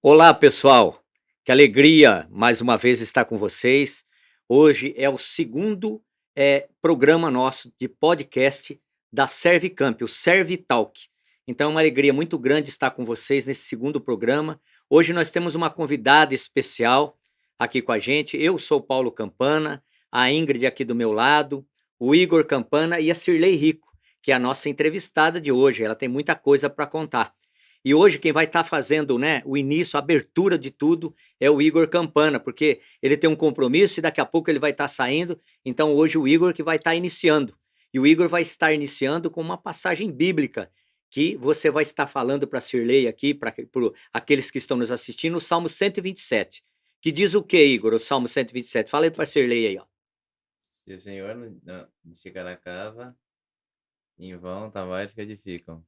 Olá, pessoal. Que alegria mais uma vez estar com vocês. Hoje é o segundo programa nosso de podcast da Servicamp, o Servitalk. Então é uma alegria muito grande estar com vocês nesse segundo programa. Hoje nós temos uma convidada especial aqui com a gente. Eu sou o Paulo Campana, a Ingrid aqui do meu lado, o Igor Campana e a Cirlei Rico, que é a nossa entrevistada de hoje. Ela tem muita coisa para contar. E hoje quem vai estar fazendo, né, o início, a abertura de tudo é o Igor Campana, porque ele tem um compromisso e daqui a pouco ele vai estar saindo. Então hoje o Igor que vai estar iniciando. E o Igor vai estar iniciando com uma passagem bíblica que você vai estar falando para a Cirlei aqui, para aqueles que estão nos assistindo, o Salmo 127. Que diz o que, Igor, o Salmo 127? Fala aí para a Cirlei aí, ó. Se o Senhor não edificar a casa, em vão trabalham os que edificam.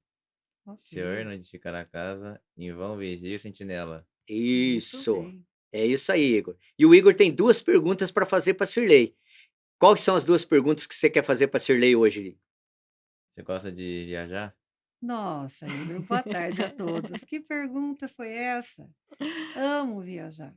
Se o Senhor Ok, não edificar a casa, em vão vigia o sentinela. muito Isso. bem. É isso aí, Igor. E o Igor tem duas perguntas para fazer para a Cirlei. Quais são as duas perguntas que você quer fazer para a Cirlei hoje? Você gosta de viajar? Nossa, Igor, boa tarde a todos. Que pergunta foi essa? Amo viajar.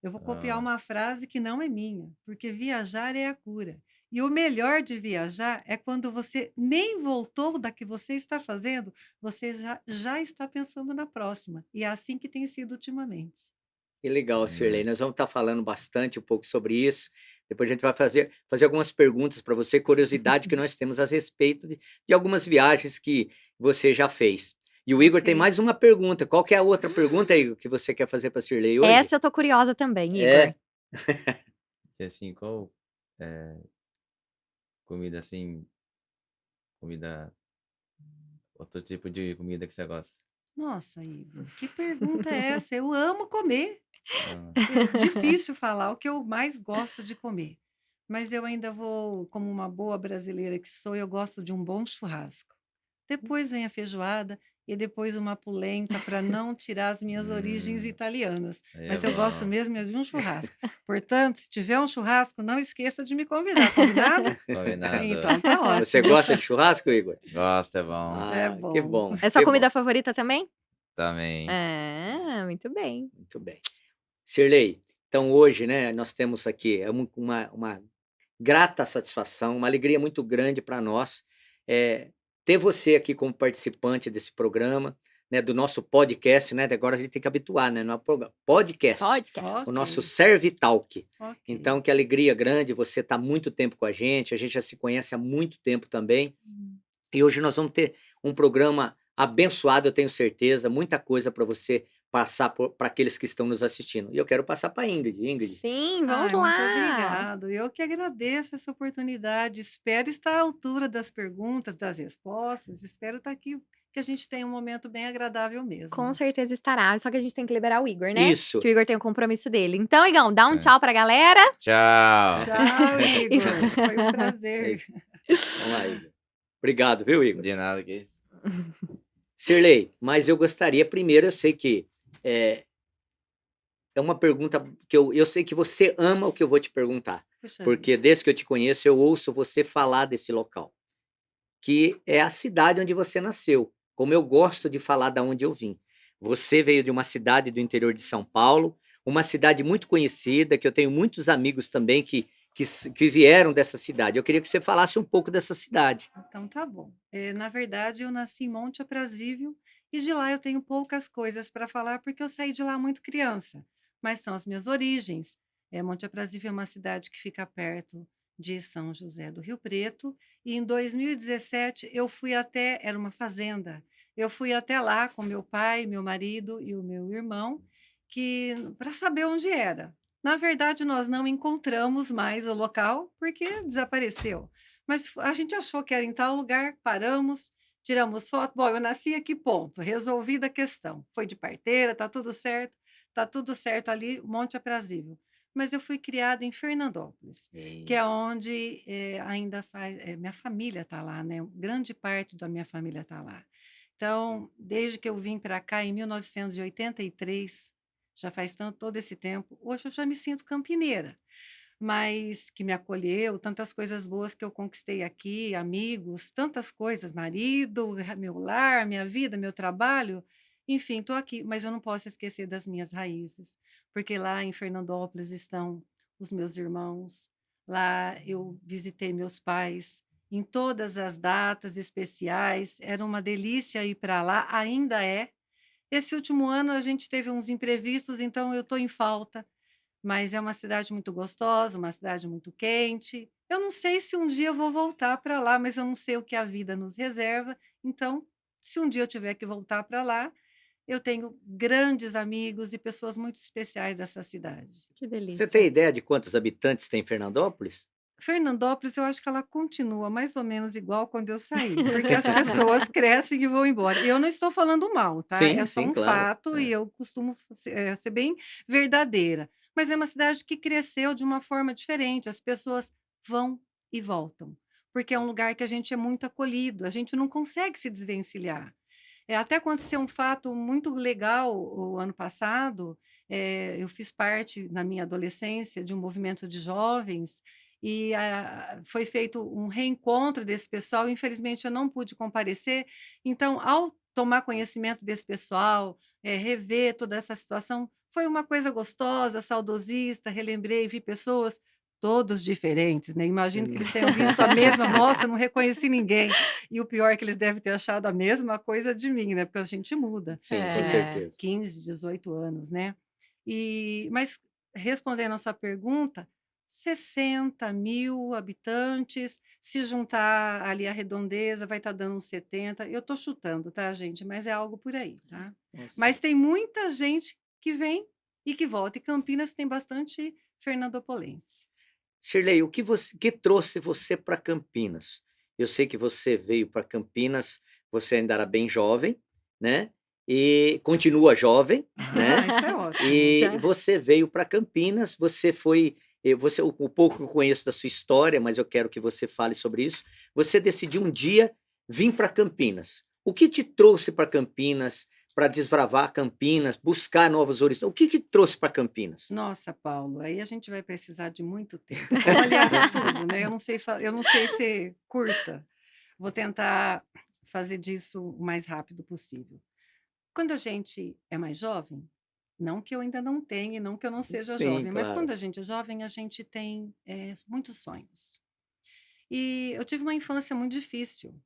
Eu vou copiar Ah, uma frase que não é minha, porque viajar é a cura. E o melhor de viajar é quando você nem voltou da que você está fazendo, você já está pensando na próxima. E é assim que tem sido ultimamente. Que legal, Cirlei. hum, Nós vamos estar falando bastante um pouco sobre isso. Depois a gente vai fazer algumas perguntas para você, curiosidade que nós temos a respeito de algumas viagens que você já fez. E o Igor tem Ok. mais uma pergunta. Qual que é a outra pergunta, Igor, que você quer fazer para a Cirlei hoje? Essa eu tô curiosa também, Igor. É, que assim, qual é, comida assim, comida, outro tipo de comida que você gosta? Nossa, Igor, que pergunta é essa? Eu amo comer. Ah, Difícil falar o que eu mais gosto de comer, mas eu ainda vou, como uma boa brasileira que sou, eu gosto de um bom churrasco. Depois vem a feijoada e depois uma polenta para não tirar as minhas origens hum, italianas, aí é mas eu gosto bom. mesmo é de um churrasco. Portanto, se tiver um churrasco, não esqueça de me convidar, combinado? Combinado. Então tá você ótimo. gosta de churrasco, Igor? Gosta, é bom. É Ah, que bom. bom, É sua que bom. comida favorita também? Também. Muito bem. Muito bem. Cirlei, então hoje, né, nós temos aqui uma grata satisfação, uma alegria muito grande para nós, ter você aqui como participante desse programa, né, do nosso podcast, né, agora a gente tem que habituar, né, não é podcast, o Podcast. nosso Ok, Servitalk. ok. Então, que alegria grande você estar muito tempo com a gente já se conhece há muito tempo também, e hoje nós vamos ter um programa abençoado, eu tenho certeza, muita coisa para você passar para aqueles que estão nos assistindo. E eu quero passar para Ingrid. Ingrid, Sim, vamos Ai, muito lá. obrigado. Eu que agradeço essa oportunidade. Espero estar à altura das perguntas, das respostas. Espero estar aqui, que a gente tenha um momento bem agradável Com mesmo. certeza estará, só que a gente tem que liberar o Igor, né? isso. Que o Igor tem o compromisso dele. Então, Igão, dá um É. tchau pra galera. Tchau. Tchau, E- Igor. Foi um É prazer. isso. Vamos lá, Igor. Obrigado, viu, Igor? De nada que isso. Sirlei, mas eu gostaria, primeiro, eu sei que é, é uma pergunta que eu sei que você ama o que eu vou te perguntar, Puxa porque vida. desde que eu te conheço, eu ouço você falar desse local, que é a cidade onde você nasceu, como eu gosto de falar da onde eu vim. Você veio de uma cidade do interior de São Paulo, uma cidade muito conhecida, que eu tenho muitos amigos também que vieram dessa cidade. Eu queria que você falasse um pouco dessa cidade. Então tá bom. Na verdade, eu nasci em Monte Aprazível e de lá eu tenho poucas coisas para falar porque eu saí de lá muito criança, mas são as minhas origens. Monte Aprazível é uma cidade que fica perto de São José do Rio Preto e em 2017 eu fui até, era uma fazenda, eu fui até lá com meu pai, meu marido e o meu irmão, que para saber onde era. Na verdade, nós não encontramos mais o local porque desapareceu. Mas a gente achou que era em tal lugar, paramos, tiramos foto. Bom, eu nasci aqui, ponto, resolvida a questão. Foi de parteira, tá tudo certo ali, Monte Aprazível. Mas eu fui criada em Fernandópolis, que é onde ainda faz. Minha família está lá, né? Grande parte da minha família está lá. Então, desde que eu vim para cá em 1983, já faz tanto, todo esse tempo, hoje eu já me sinto campineira, mas que me acolheu, tantas coisas boas que eu conquistei aqui, amigos, tantas coisas, marido, meu lar, minha vida, meu trabalho. Enfim, estou aqui, mas eu não posso esquecer das minhas raízes, porque lá em Fernandópolis estão os meus irmãos, lá eu visitei meus pais em todas as datas especiais, era uma delícia ir para lá, ainda é. Esse último ano a gente teve uns imprevistos, então eu estou em falta, mas é uma cidade muito gostosa, uma cidade muito quente. Eu não sei se um dia eu vou voltar para lá, mas eu não sei o que a vida nos reserva. Então, se um dia eu tiver que voltar para lá, eu tenho grandes amigos e pessoas muito especiais dessa cidade. Que Você tem delícia. ideia de quantos habitantes tem Fernandópolis? Fernandópolis, eu acho que ela continua mais ou menos igual quando eu saí, porque as pessoas crescem e vão embora. Eu não estou falando mal, tá? É Sim, só sim, um claro. fato e É. eu costumo ser bem verdadeira. Mas é uma cidade que cresceu de uma forma diferente. As pessoas vão e voltam, porque é um lugar que a gente é muito acolhido, a gente não consegue se desvencilhar. Até aconteceu um fato muito legal o ano passado. Eu fiz parte, na minha adolescência, de um movimento de jovens e foi feito um reencontro desse pessoal. Infelizmente, eu não pude comparecer. Então, ao tomar conhecimento desse pessoal, rever toda essa situação, foi uma coisa gostosa, saudosista. Relembrei, vi pessoas todos diferentes, né? Imagino que Hum. eles tenham visto a mesma. Nossa, não reconheci ninguém. E o pior é que eles devem ter achado a mesma coisa de mim, né? Porque a gente muda. Sim, com Tinha É. certeza. 15, 18 anos, né? Mas respondendo a sua pergunta, 60.000 habitantes, se juntar ali a redondeza, vai estar dando uns 70. Eu estou chutando, tá, gente? Mas é algo por aí, tá? Nossa. Mas tem muita gente que vem e que volta. E Campinas tem bastante fernandopolense. Cirlei, o que trouxe você para Campinas? Eu sei que você veio para Campinas, você ainda era bem jovem, né, e continua jovem, né, Isso é ótimo. e Já. você veio para Campinas, você foi você o pouco que eu conheço da sua história, mas eu quero que você fale sobre isso, você decidiu um dia vir para Campinas. O que te trouxe para Campinas, para desbravar Campinas, buscar novos horizontes? O que trouxe para Campinas? Nossa, Paulo, aí a gente vai precisar de muito tempo. Aliás, tudo, né? Eu não sei ser curta. Vou tentar fazer disso o mais rápido possível. Quando a gente é mais jovem, não que eu ainda não tenha e não que eu não seja Sim, jovem, mas quando claro. a gente é jovem, a gente tem muitos sonhos. E eu tive uma infância muito difícil,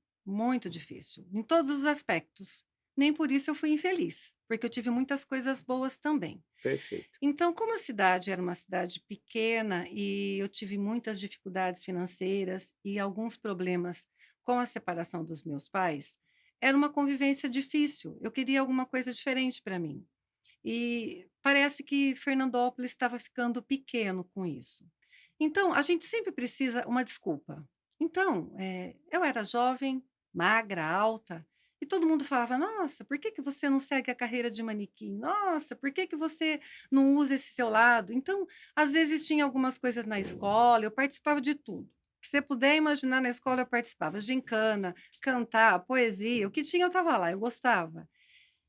em todos os aspectos. Nem por isso eu fui infeliz, porque eu tive muitas coisas boas também. Perfeito. Então, como a cidade era uma cidade pequena e eu tive muitas dificuldades financeiras e alguns problemas com a separação dos meus pais, era uma convivência difícil. Eu queria alguma coisa diferente para mim. E parece que Fernandópolis estava ficando pequeno com isso. Então, a gente sempre precisa uma desculpa. Então, eu era jovem, magra, alta, e todo mundo falava: Nossa, por que que você não segue a carreira de manequim? Nossa, por que que você não usa esse seu lado? Então, às vezes tinha algumas coisas na escola, eu participava de tudo. O que você puder imaginar na escola, eu participava. Gincana, cantar, poesia, o que tinha eu estava lá, eu gostava.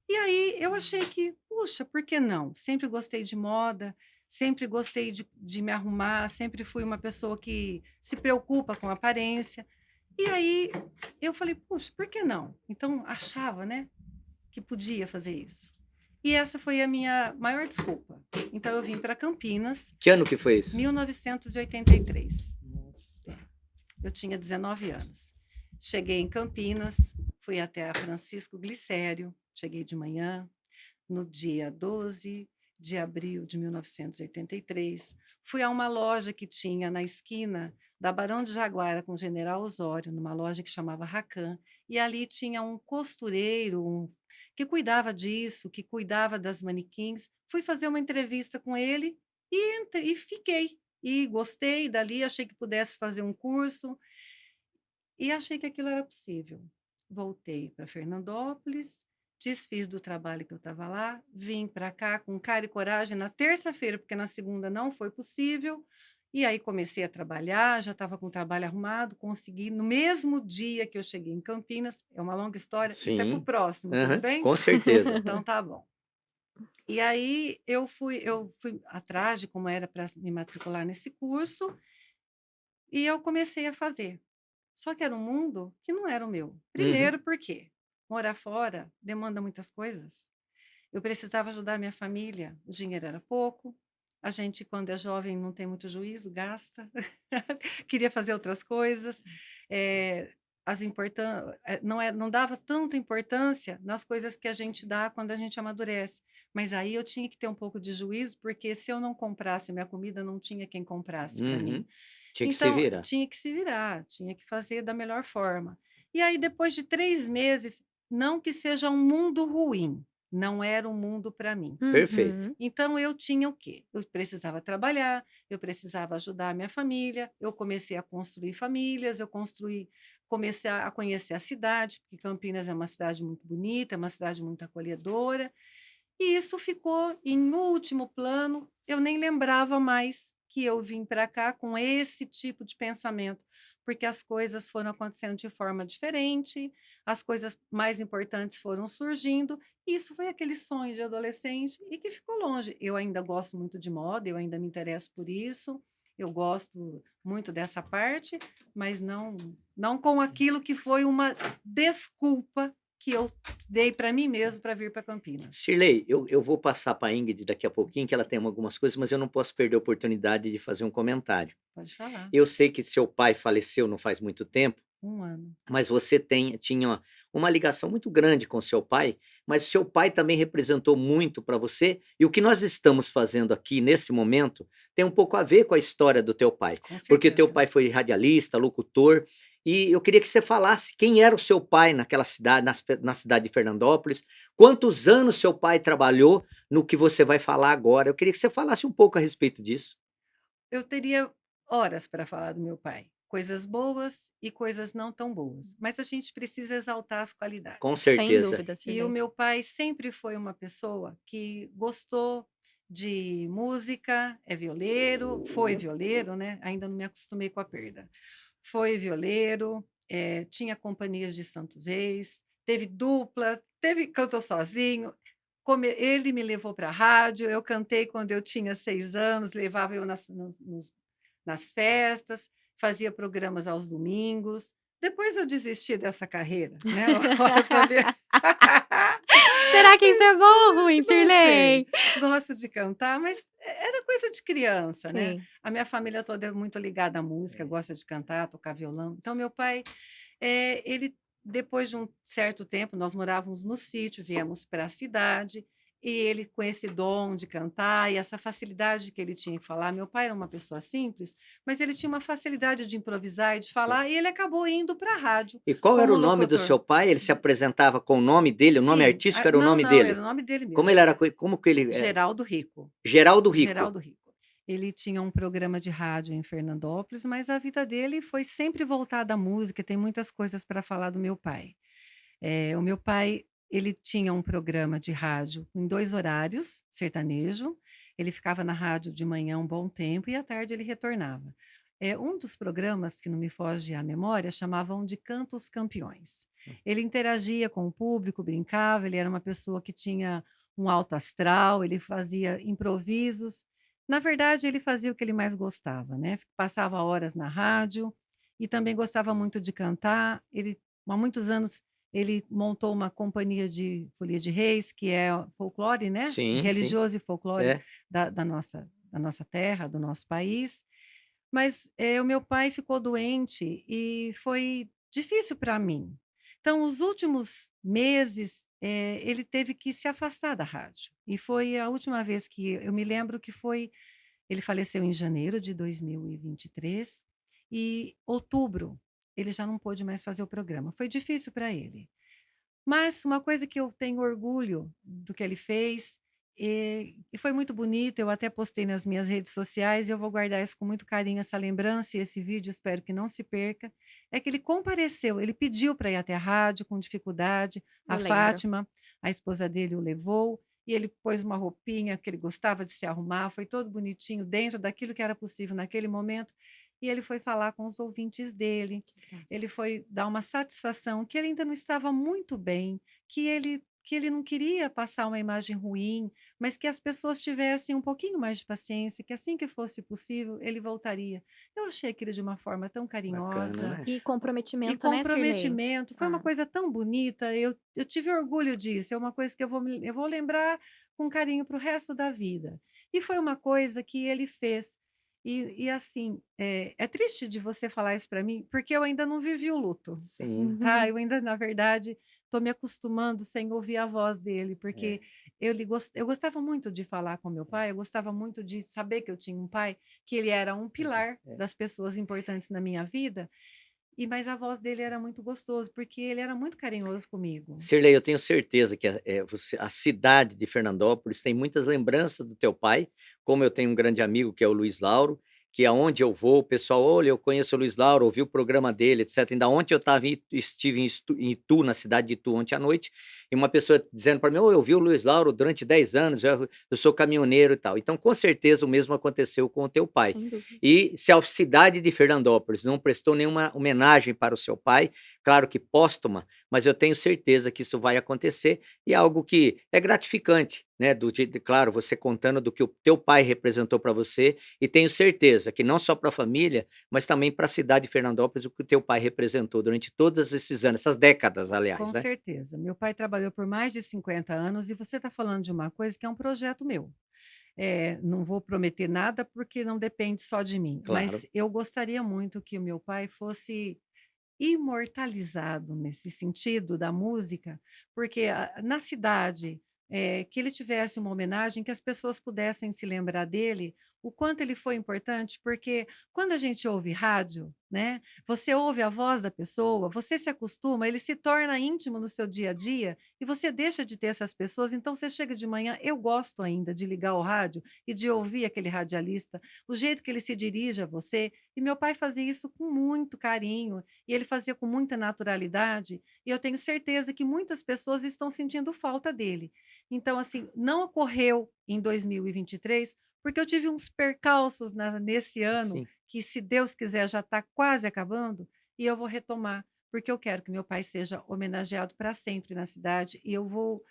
E aí eu achei que, puxa, por que não? Sempre gostei de moda, sempre gostei de me arrumar, sempre fui uma pessoa que se preocupa com a aparência. E aí eu falei, puxa, por que não? Então achava, né, que podia fazer isso. E essa foi a minha maior desculpa. Então eu vim para Campinas, Que ano que foi isso? 1983. Nossa. Eu tinha 19 anos. Cheguei em Campinas, fui até a Francisco Glicério, cheguei de manhã, no dia 12 de abril de 1983. Fui a uma loja que tinha na esquina da Barão de Jaguara com o General Osório, numa loja que chamava Racan, e ali tinha um costureiro, que cuidava disso, que cuidava das manequins. Fui fazer uma entrevista com ele e fiquei. E gostei dali, achei que pudesse fazer um curso. E achei que aquilo era possível. Voltei para Fernandópolis, desfiz do trabalho que eu estava lá, vim para cá com cara e coragem na terça-feira, porque na segunda não foi possível. E aí comecei a trabalhar, já estava com o trabalho arrumado, consegui. No mesmo dia que eu cheguei em Campinas, é uma longa história, isso é para o Sim. próximo, tudo Aham, bem? com certeza. Então tá bom. E aí eu fui atrás de como era para me matricular nesse curso e eu comecei a fazer. Só que era um mundo que não era o meu. Uhum. Primeiro, porque morar fora demanda muitas coisas. eu precisava ajudar minha família, o dinheiro era pouco, a gente, quando é jovem, não tem muito juízo, gasta, queria fazer outras coisas, eh, não dava tanta importância nas coisas que a gente dá quando a gente amadurece. Mas aí eu tinha que ter um pouco de juízo, porque se eu não comprasse minha comida, não tinha quem comprasse para mim. Uhum. Tinha que se Então, virar. tinha que se virar, tinha que fazer da melhor forma. E aí, depois de 3 meses, não que seja um mundo ruim, não era um mundo para mim. Perfeito. Uhum. Então eu tinha o quê? Eu precisava trabalhar, eu precisava ajudar a minha família, eu comecei a construir famílias, comecei a conhecer a cidade, porque Campinas é uma cidade muito bonita, é uma cidade muito acolhedora, e isso ficou em último plano, eu nem lembrava mais que eu vim para cá com esse tipo de pensamento, porque as coisas foram acontecendo de forma diferente, as coisas mais importantes foram surgindo, e isso foi aquele sonho de adolescente e que ficou longe. Eu ainda gosto muito de moda, eu ainda me interesso por isso, eu gosto muito dessa parte, mas não com aquilo que foi uma desculpa que eu dei para mim mesmo para vir para Campinas. Cirlei, eu vou passar para a Ingrid daqui a pouquinho, que ela tem algumas coisas, mas eu não posso perder a oportunidade de fazer um comentário. Pode falar. Eu sei que seu pai faleceu não faz muito tempo, 1 ano. mas você tinha uma ligação muito grande com seu pai, mas seu pai também representou muito para você, e o que nós estamos fazendo aqui nesse momento tem um pouco a ver com a história do teu pai, Com porque teu certeza. pai foi radialista, locutor, e eu queria que você falasse quem era o seu pai naquela cidade, na cidade de Fernandópolis, quantos anos seu pai trabalhou no que você vai falar agora. Eu queria que você falasse um pouco a respeito disso. Eu teria horas para falar do meu pai, coisas boas e coisas não tão boas, mas a gente precisa exaltar as Com qualidades. Sem certeza. dúvida, E o Cirlei. meu pai sempre foi uma pessoa que gostou de música, é violeiro, foi violeiro, né? Ainda não me acostumei com a perda. Foi violeiro, tinha companhias de Santos Reis, teve dupla, cantou sozinho. Ele me levou para a rádio, eu cantei quando eu tinha 6 anos, levava eu nas festas, fazia programas aos domingos. Depois eu desisti dessa carreira, né? Olha para ver. Será que isso é bom ou ruim, Não sei. Cirlei? Gosto de cantar, mas era coisa de criança, né? Sim. A minha família toda é muito ligada à música, gosta de cantar, tocar violão. Então, meu pai, ele, depois de um certo tempo, nós morávamos no sítio, viemos para a cidade, e ele, com esse dom de cantar e essa facilidade que ele tinha em falar, meu pai era uma pessoa simples, mas ele tinha uma facilidade de improvisar e de Sim. falar, e ele acabou indo para a rádio E qual era como o nome do locutor. seu pai? Ele se apresentava com o nome dele? O nome Sim, artístico era o não, nome não, era dele? o nome dele Como mesmo. ele era? Como que ele? Geraldo Rico. Geraldo Rico. Geraldo Rico. Ele tinha um programa de rádio em Fernandópolis, mas a vida dele foi sempre voltada à música. Tem muitas coisas para falar do meu pai. O meu pai, ele tinha um programa de rádio em 2 horários, sertanejo. Ele ficava na rádio de manhã um bom tempo e à tarde ele retornava. Um dos programas, que não me foge à memória, chamavam de Cantos Campeões. Ele interagia com o público, brincava, ele era uma pessoa que tinha um alto astral, ele fazia improvisos. Na verdade, ele fazia o que ele mais gostava, né? Passava horas na rádio e também gostava muito de cantar. Ele, há muitos anos, ele montou uma companhia de folia de reis, que é folclore, né? Sim, sim. Religioso e folclore É. da nossa terra, do nosso país. Mas o meu pai ficou doente e foi difícil para mim. Então, os últimos meses, ele teve que se afastar da rádio. E foi a última vez que eu me lembro que foi. Ele faleceu em janeiro de 2023 e outubro ele já não pôde mais fazer o programa. Foi difícil para ele. Mas uma coisa que eu tenho orgulho do que ele fez, e foi muito bonito, eu até postei nas minhas redes sociais, e eu vou guardar isso com muito carinho, essa lembrança e esse vídeo, espero que não se perca, é que ele compareceu, ele pediu para ir até a rádio com dificuldade, Eu a lembro. Fátima, a esposa dele, o levou, e ele pôs uma roupinha que ele gostava de se arrumar, foi todo bonitinho, dentro daquilo que era possível naquele momento, e ele foi falar com os ouvintes dele, ele foi dar uma satisfação que ele ainda não estava muito bem, que ele que ele não queria passar uma imagem ruim, mas que as pessoas tivessem um pouquinho mais de paciência, que assim que fosse possível, ele voltaria. Eu achei aquilo de uma forma tão Bacana, carinhosa né? E e comprometimento, né, Cirlei? comprometimento. Foi uma Ah, coisa tão bonita. Eu tive orgulho disso. É uma coisa que eu vou lembrar com carinho para o resto da vida. E foi uma coisa que ele fez. E assim, é triste de você falar isso para mim, porque eu ainda não vivi o luto. Sim, Tá, uhum. eu ainda, na verdade, estou me acostumando sem ouvir a voz dele, porque é, eu gostava muito de falar com meu pai, eu gostava muito de saber que eu tinha um pai, que ele era um pilar é. das pessoas importantes na minha vida, mas a voz dele era muito gostoso, porque ele era muito carinhoso comigo. Cirlei, eu tenho certeza que a cidade de Fernandópolis tem muitas lembranças do teu pai, como eu tenho um grande amigo que é o Luiz Lauro, que aonde eu vou, o pessoal, olha, eu conheço o Luiz Lauro, ouvi o programa dele, etc. Ainda ontem estive em Itu, na cidade de Itu, ontem à noite, e uma pessoa dizendo para mim, oh, eu vi o Luiz Lauro durante 10 anos, eu sou caminhoneiro e tal. Então, com certeza, o mesmo aconteceu com o teu pai. Sem dúvida. E se a cidade de Fernandópolis não prestou nenhuma homenagem para o seu pai, claro que póstuma, mas eu tenho certeza que isso vai acontecer e é algo que é gratificante, né? Claro, você contando do que o teu pai representou para você, e tenho certeza que não só para a família, mas também para a cidade de Fernandópolis, o que o teu pai representou durante todos esses anos, essas décadas, aliás, Com né? certeza. Meu pai trabalhou por mais de 50 anos e você está falando de uma coisa que é um projeto meu. Não vou prometer nada porque não depende só de mim, Claro. mas eu gostaria muito que o meu pai fosse imortalizado nesse sentido da música, porque na cidade, que ele tivesse uma homenagem, que as pessoas pudessem se lembrar dele, o quanto ele foi importante, porque quando a gente ouve rádio, né, você ouve a voz da pessoa, você se acostuma, ele se torna íntimo no seu dia a dia e você deixa de ter essas pessoas. Então você chega de manhã, eu gosto ainda de ligar o rádio e de ouvir aquele radialista, o jeito que ele se dirige a você. E meu pai fazia isso com muito carinho, e ele fazia com muita naturalidade, e eu tenho certeza que muitas pessoas estão sentindo falta dele. Então, assim, não ocorreu em 2023, porque eu tive uns percalços nesse ano, Sim. que, se Deus quiser, já está quase acabando, e eu vou retomar, porque eu quero que meu pai seja homenageado para sempre na cidade, e eu vou.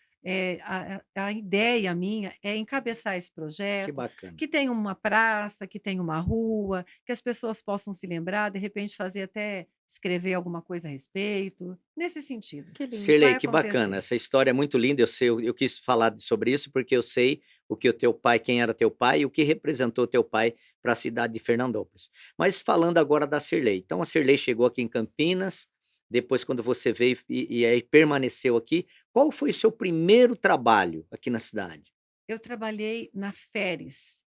A ideia minha é encabeçar esse Que projeto, bacana. que tenha uma praça, que tenha uma rua, que as pessoas possam se lembrar, de repente fazer até escrever alguma coisa a respeito, nesse sentido. Que lindo. Cirlei, Vai que bacana, acontecer. essa história é muito linda, eu sei, eu quis falar sobre isso, porque eu sei o que o teu pai, quem era teu pai e o que representou teu pai para a cidade de Fernandópolis. Mas falando agora da Cirlei, então a Cirlei chegou aqui em Campinas, depois quando você veio e aí permaneceu aqui, qual foi o seu primeiro trabalho aqui na cidade? Eu trabalhei na Féris,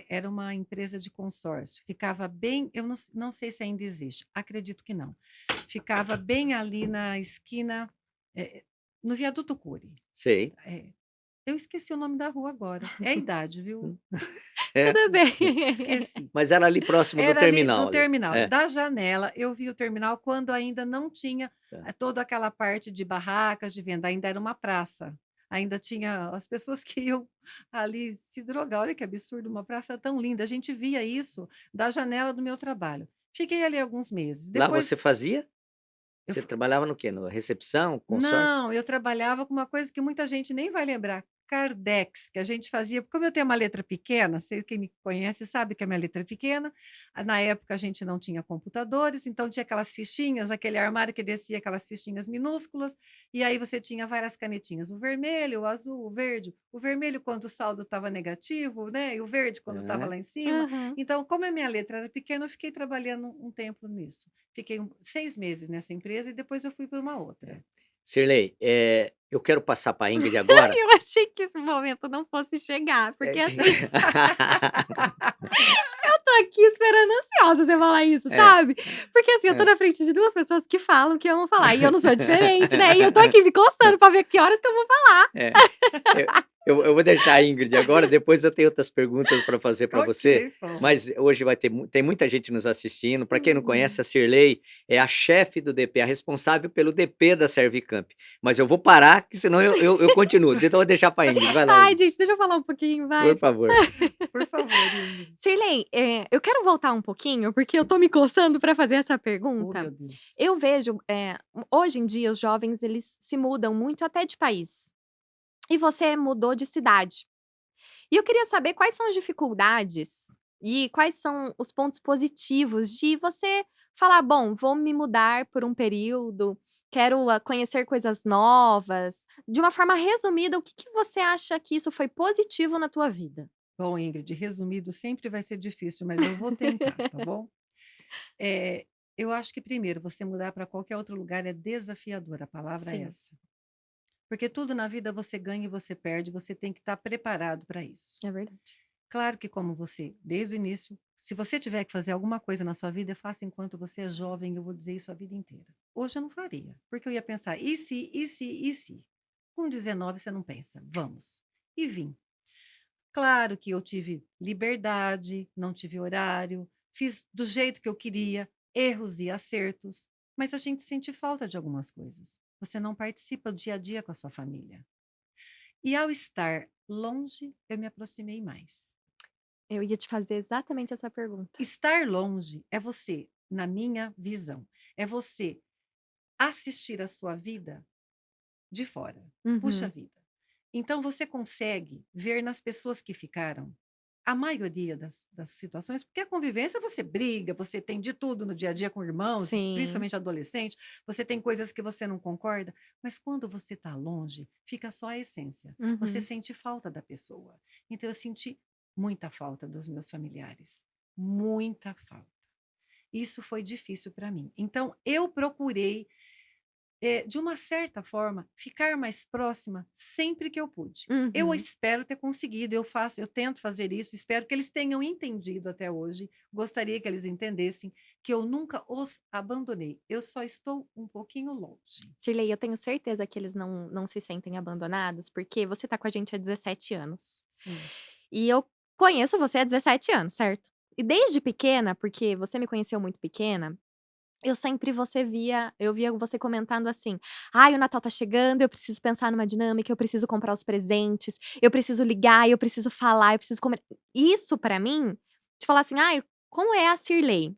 era uma empresa de consórcio, ficava bem, eu não sei se ainda existe, acredito que não. Ficava bem ali na esquina, eh, no Viaduto Cury. Sei. É, eu esqueci o nome da rua agora, é a idade, viu? É, Tudo bem. Esqueci. mas era ali próximo do Era ali terminal no ali. terminal. É, Da janela, eu vi o terminal quando ainda não tinha, tá. toda aquela parte de barracas de venda, ainda era uma praça. Ainda tinha as pessoas que iam ali se drogar. Olha que absurdo, uma praça tão linda. A gente via isso da janela do meu trabalho. Fiquei ali alguns meses. Lá Depois você fazia? eu Você trabalhava no quê? No recepção, consórcio? Não, eu trabalhava com uma coisa que muita gente nem vai lembrar, cardex, que a gente fazia, como eu tenho uma letra pequena, sei, quem me conhece sabe que a minha letra é pequena. Na época a gente não tinha computadores, então tinha aquelas fichinhas, aquele armário que descia aquelas fichinhas minúsculas, e aí você tinha várias canetinhas, o vermelho, o azul, o verde, o vermelho quando o saldo estava negativo, né? E o verde quando estava Aham. lá em cima. Aham. Então, como a minha letra era pequena, eu fiquei trabalhando um tempo nisso. Fiquei 6 meses nessa empresa e depois eu fui para uma outra. Cirlei, eu quero passar para a Ingrid agora. Eu achei que esse momento não fosse chegar, porque Que assim, eu tô aqui esperando ansiosa você falar isso, é, sabe? Porque assim, eu tô é, na frente de duas pessoas que falam que amam falar, e eu não sou diferente, né? E eu tô aqui me coçando pra ver que horas que eu vou falar. é. Eu eu vou deixar a Ingrid agora, depois eu tenho outras perguntas para fazer para você, Ok, vamos. mas hoje tem muita gente nos assistindo. Para quem não Uhum. conhece, a Cirlei é a chefe do DP, a responsável pelo DP da Servicamp. Mas eu vou parar, que senão eu continuo. Então eu vou deixar para a Ingrid. Vai lá, Ai, Ingrid, gente, deixa eu falar um pouquinho, por vai. favor. Por favor, Ingrid. Sirlei, eu quero voltar um pouquinho, porque eu tô me coçando pra fazer essa Oh, pergunta. meu Deus. Eu vejo, hoje em dia, os jovens, eles se mudam muito até de país. e você mudou de cidade. E eu queria saber quais são as dificuldades e quais são os pontos positivos de você falar: "Bom, vou me mudar por um período, quero, conhecer coisas novas". De uma forma resumida, o que que você acha que isso foi positivo na tua vida? Bom, Ingrid, resumido sempre vai ser difícil, mas eu vou tentar, tá bom? Eu acho que primeiro, você mudar para qualquer outro lugar é desafiador, a palavra é Sim, essa. Porque tudo na vida você ganha e você perde, você tem que estar preparado para isso. é verdade. Claro que como você, desde o início, se você tiver que fazer alguma coisa na sua vida, faça enquanto você é jovem, eu vou dizer isso a vida inteira. Hoje eu não faria, porque eu ia pensar, e se, e se, e se? Com 19 você não pensa, vamos. E vim. Claro que eu tive liberdade, não tive horário, fiz do jeito que eu queria, erros e acertos, mas a gente sente falta de algumas coisas. Você não participa do dia a dia com a sua família. E ao estar longe, eu me aproximei mais. Eu ia te fazer exatamente essa pergunta. Estar longe é você, na minha visão, é você assistir a sua vida de fora. Puxa Uhum. vida. Então você consegue ver nas pessoas que ficaram a maioria das situações, porque a convivência você briga, você tem de tudo no dia a dia com irmãos, Sim. principalmente adolescente, você tem coisas que você não concorda, mas quando você está longe, fica só a essência. Você Uhum. sente falta da pessoa. Então eu senti muita falta dos meus familiares, muita falta. Isso foi difícil para mim. Então eu procurei de uma certa forma, ficar mais próxima sempre que eu pude. Eu Uhum. espero ter conseguido, eu tento fazer isso, espero que eles tenham entendido até hoje. Gostaria que eles entendessem que eu nunca os abandonei. Eu só estou um pouquinho longe. Cirlei, eu tenho certeza que eles não se sentem abandonados, porque você tá com a gente há 17 anos. Sim. E eu conheço você há 17 anos, certo? E desde pequena, porque você me conheceu muito pequena, eu via você comentando assim: "Ai, o Natal tá chegando, eu preciso pensar numa dinâmica, eu preciso comprar os presentes, eu preciso ligar, eu preciso falar, eu preciso comer". Isso pra mim, de falar assim: "Ai, como é a Cirlei?".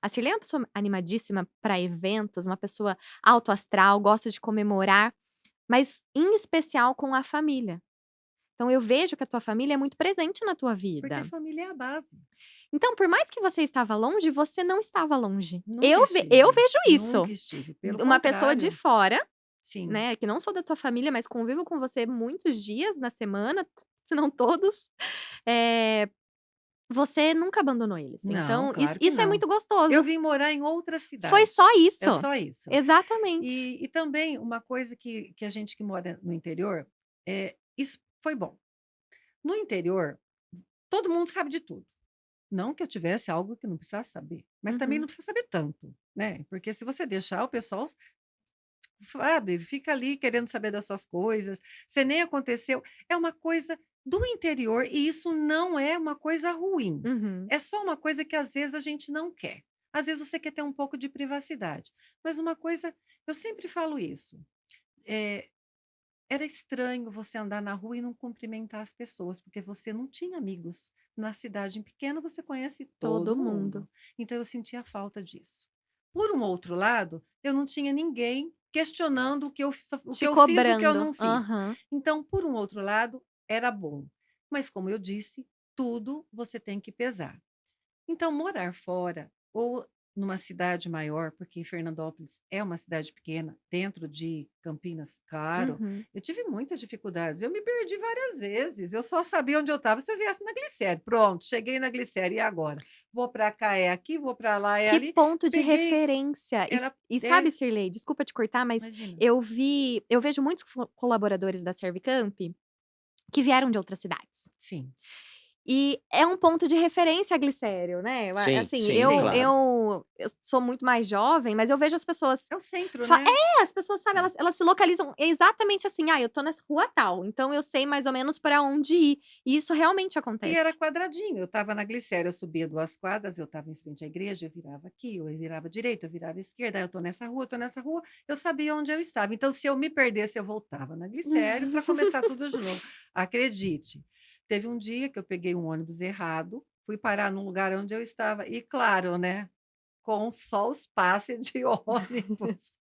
A Cirlei é uma pessoa animadíssima pra eventos, uma pessoa alto astral, gosta de comemorar, mas em especial com a família. Então eu vejo que a tua família é muito presente na tua Porque a vida. família é a base. Então, por mais que você estava longe, você não estava longe. Nunca Eu estive. vejo Nunca isso. estive. Pelo Uma pessoa de contrário. fora, Sim. né, que não sou da tua família, mas convivo com você muitos dias na semana, se não todos, eh, você nunca abandonou eles. Não, Então isso claro que isso é não. muito Eu gostoso. vim morar em outra Foi só cidade. É isso. só isso. Exatamente. E também uma coisa que a gente que mora no interior, isso foi bom. No interior, todo mundo sabe de tudo. Não que eu tivesse algo que não precisasse saber, mas também Uhum. não precisa saber tanto, né? Porque se você deixar, o pessoal, sabe, fica ali querendo saber das suas coisas, você nem aconteceu. É uma coisa do interior e isso não é uma coisa ruim. Uhum. É só uma coisa que às vezes a gente não quer. Às vezes você quer ter um pouco de privacidade. Mas uma coisa, eu sempre falo isso. eh, Era estranho você andar na rua e não cumprimentar as pessoas, porque você não tinha amigos. Na cidade pequena você conhece Todo todo mundo mundo. Então eu sentia falta disso. Por um outro lado, eu não tinha ninguém questionando o que te eu fiz, o que eu cobrando. não fiz. Aham. Então, por um outro lado, era bom. Mas como eu disse, tudo você tem que pesar. Então, morar fora ou numa cidade maior, porque Fernandópolis é uma cidade pequena, dentro de Campinas, claro, Uhum. eu tive muitas dificuldades. Eu me perdi várias vezes. Eu só sabia onde eu estava se eu viesse na Glicério. Pronto, cheguei na Glicério. E agora? Vou para cá, é aqui, vou para lá, é Que ali. ponto de Peguei, referência. era. E É, sabe, Cirlei, desculpa te cortar, mas imagina. eu vejo muitos colaboradores da Servicamp que vieram de outras cidades. Sim, E é um ponto de referência a Glicério, né, Sim, assim, sim, sim. claro. eu sou muito mais jovem, mas eu vejo as pessoas É o centro, né? as pessoas, sabe, É. elas se localizam exatamente assim: "Ah, eu tô nessa rua tal, então eu sei mais ou menos pra onde ir", e isso realmente E era acontece. quadradinho, eu estava na Glicéria, eu subia 2 quadras, eu estava em frente à igreja, eu virava aqui, eu virava à direita, eu virava à esquerda, aí eu estou nessa rua, eu sabia onde eu estava. Então, se eu me perdesse, eu voltava na Glicério para começar tudo de novo. Acredite, teve um dia que eu peguei um ônibus errado, fui parar num lugar onde eu estava, e claro, né, com só os passes de ônibus.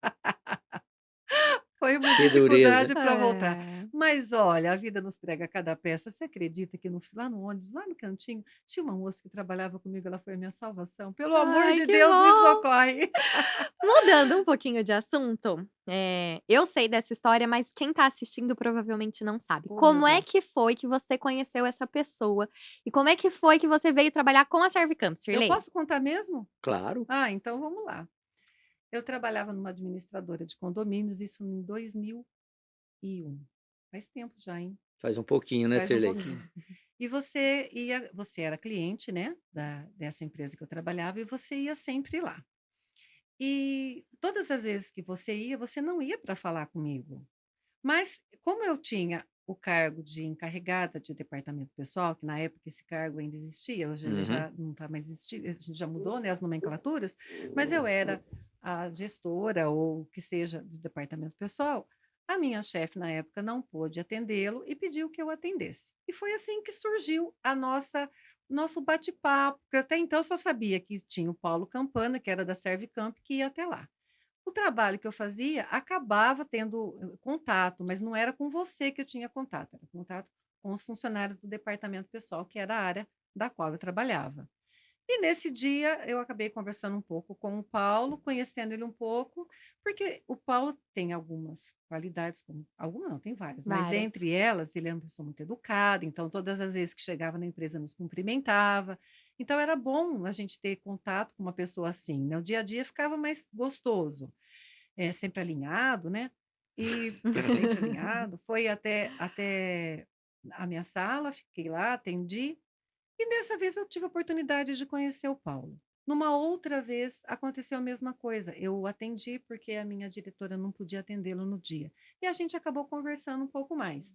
Foi uma Que dureza. dificuldade para voltar. É. Mas olha, a vida nos prega cada peça. Você acredita que lá no ônibus, lá no cantinho, tinha uma moça que trabalhava comigo, ela foi a minha salvação. Pelo amor Ai, de que Deus, me bom! socorre. Mudando um pouquinho de assunto, eu sei dessa história, mas quem tá assistindo provavelmente não sabe. Oh, meu Como é Deus. que foi que você conheceu essa pessoa? E como é que foi que você veio trabalhar com a Servicamp, Eu Sirley? posso contar mesmo? Claro. Ah, então vamos lá. Eu trabalhava numa administradora de condomínios, isso em 2001. Faz tempo já, hein? Faz um pouquinho, né, Faz um Sirley? pouquinho. E você era cliente, né, dessa empresa que eu trabalhava, e você ia sempre lá. E todas as vezes que você ia, você não ia para falar comigo. Mas como eu tinha o cargo de encarregada de departamento pessoal, que na época esse cargo ainda existia, hoje ele Uhum. já não está mais existindo, a gente já mudou, né, as nomenclaturas, mas eu era a gestora ou o que seja do departamento pessoal. A minha chefe na época não pôde atendê-lo e pediu que eu atendesse. E foi assim que surgiu a nosso bate-papo, porque até então eu só sabia que tinha o Paulo Campana, que era da Servicamp, que ia até lá. O trabalho que eu fazia acabava tendo contato, mas não era com você que eu tinha contato, era contato com os funcionários do departamento pessoal, que era a área da qual eu trabalhava. E nesse dia eu acabei conversando um pouco com o Paulo, conhecendo ele um pouco, porque o Paulo tem algumas qualidades, algumas não, tem várias, mas Várias. dentre elas ele é uma pessoa muito educada, então todas as vezes que chegava na empresa nos cumprimentava. Então era bom a gente ter contato com uma pessoa assim, né? O dia a dia ficava mais gostoso, sempre alinhado, né? E sempre alinhado. Foi até a minha sala, fiquei lá, atendi. E dessa vez eu tive a oportunidade de conhecer o Paulo. Numa outra vez aconteceu a mesma coisa. Eu atendi porque a minha diretora não podia atendê-lo no dia. E a gente acabou conversando um pouco mais.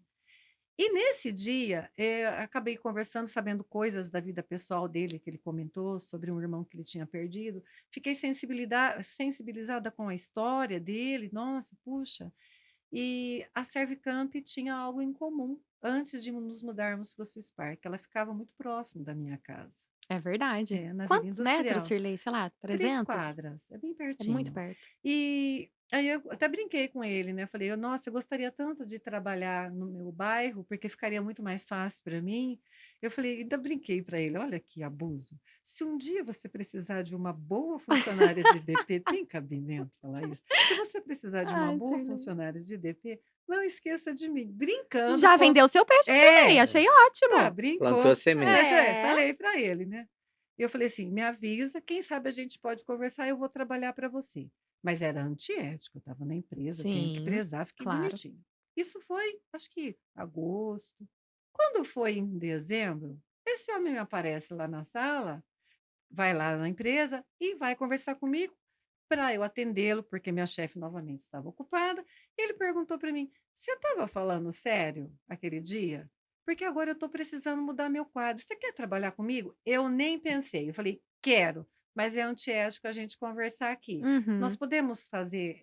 E nesse dia, acabei conversando, sabendo coisas da vida pessoal dele, que ele comentou sobre um irmão que ele tinha perdido. Fiquei sensibilizada com a história dele. Nossa, puxa. E a Servicamp tinha algo em comum antes de nos mudarmos para o Swiss Park. Ela ficava muito próximo da minha casa, É verdade. na Vila Quantos metros, Industrial. Sirley? Sei lá, 3 300? quadras, é bem É muito pertinho. perto. E aí eu até brinquei com ele, né, falei: Nossa, eu gostaria tanto de trabalhar no meu bairro, porque ficaria muito mais fácil para mim". Eu falei ainda brinquei para ele: "Olha que abuso, se um dia você precisar de uma boa funcionária de DP", tem cabimento falar isso? "Se você precisar de uma Ai, boa Sirley. funcionária de DP, não esqueça de mim", brincando Já com vendeu seu peixe, Sirley, é, achei ah, ótimo. Plantou a brincou, semente. mas É. falei para ele, né. E eu falei assim: "Me avisa, quem sabe a gente pode conversar, eu vou trabalhar para você". Mas era antiético, eu estava na empresa, tenho que Sim, prezar, fiquei claro. bonitinho. Isso foi, acho que agosto. Quando foi em dezembro, esse homem me aparece lá na sala, vai lá na empresa e vai conversar comigo para eu atendê-lo, porque minha chefe novamente estava ocupada. E ele perguntou para mim: "Você estava falando sério aquele dia? Porque agora eu estou precisando mudar meu quadro. Você quer trabalhar comigo?" Eu nem pensei. Eu falei: "Quero, mas é antiético a gente conversar aqui. Nós Uhum, podemos fazer,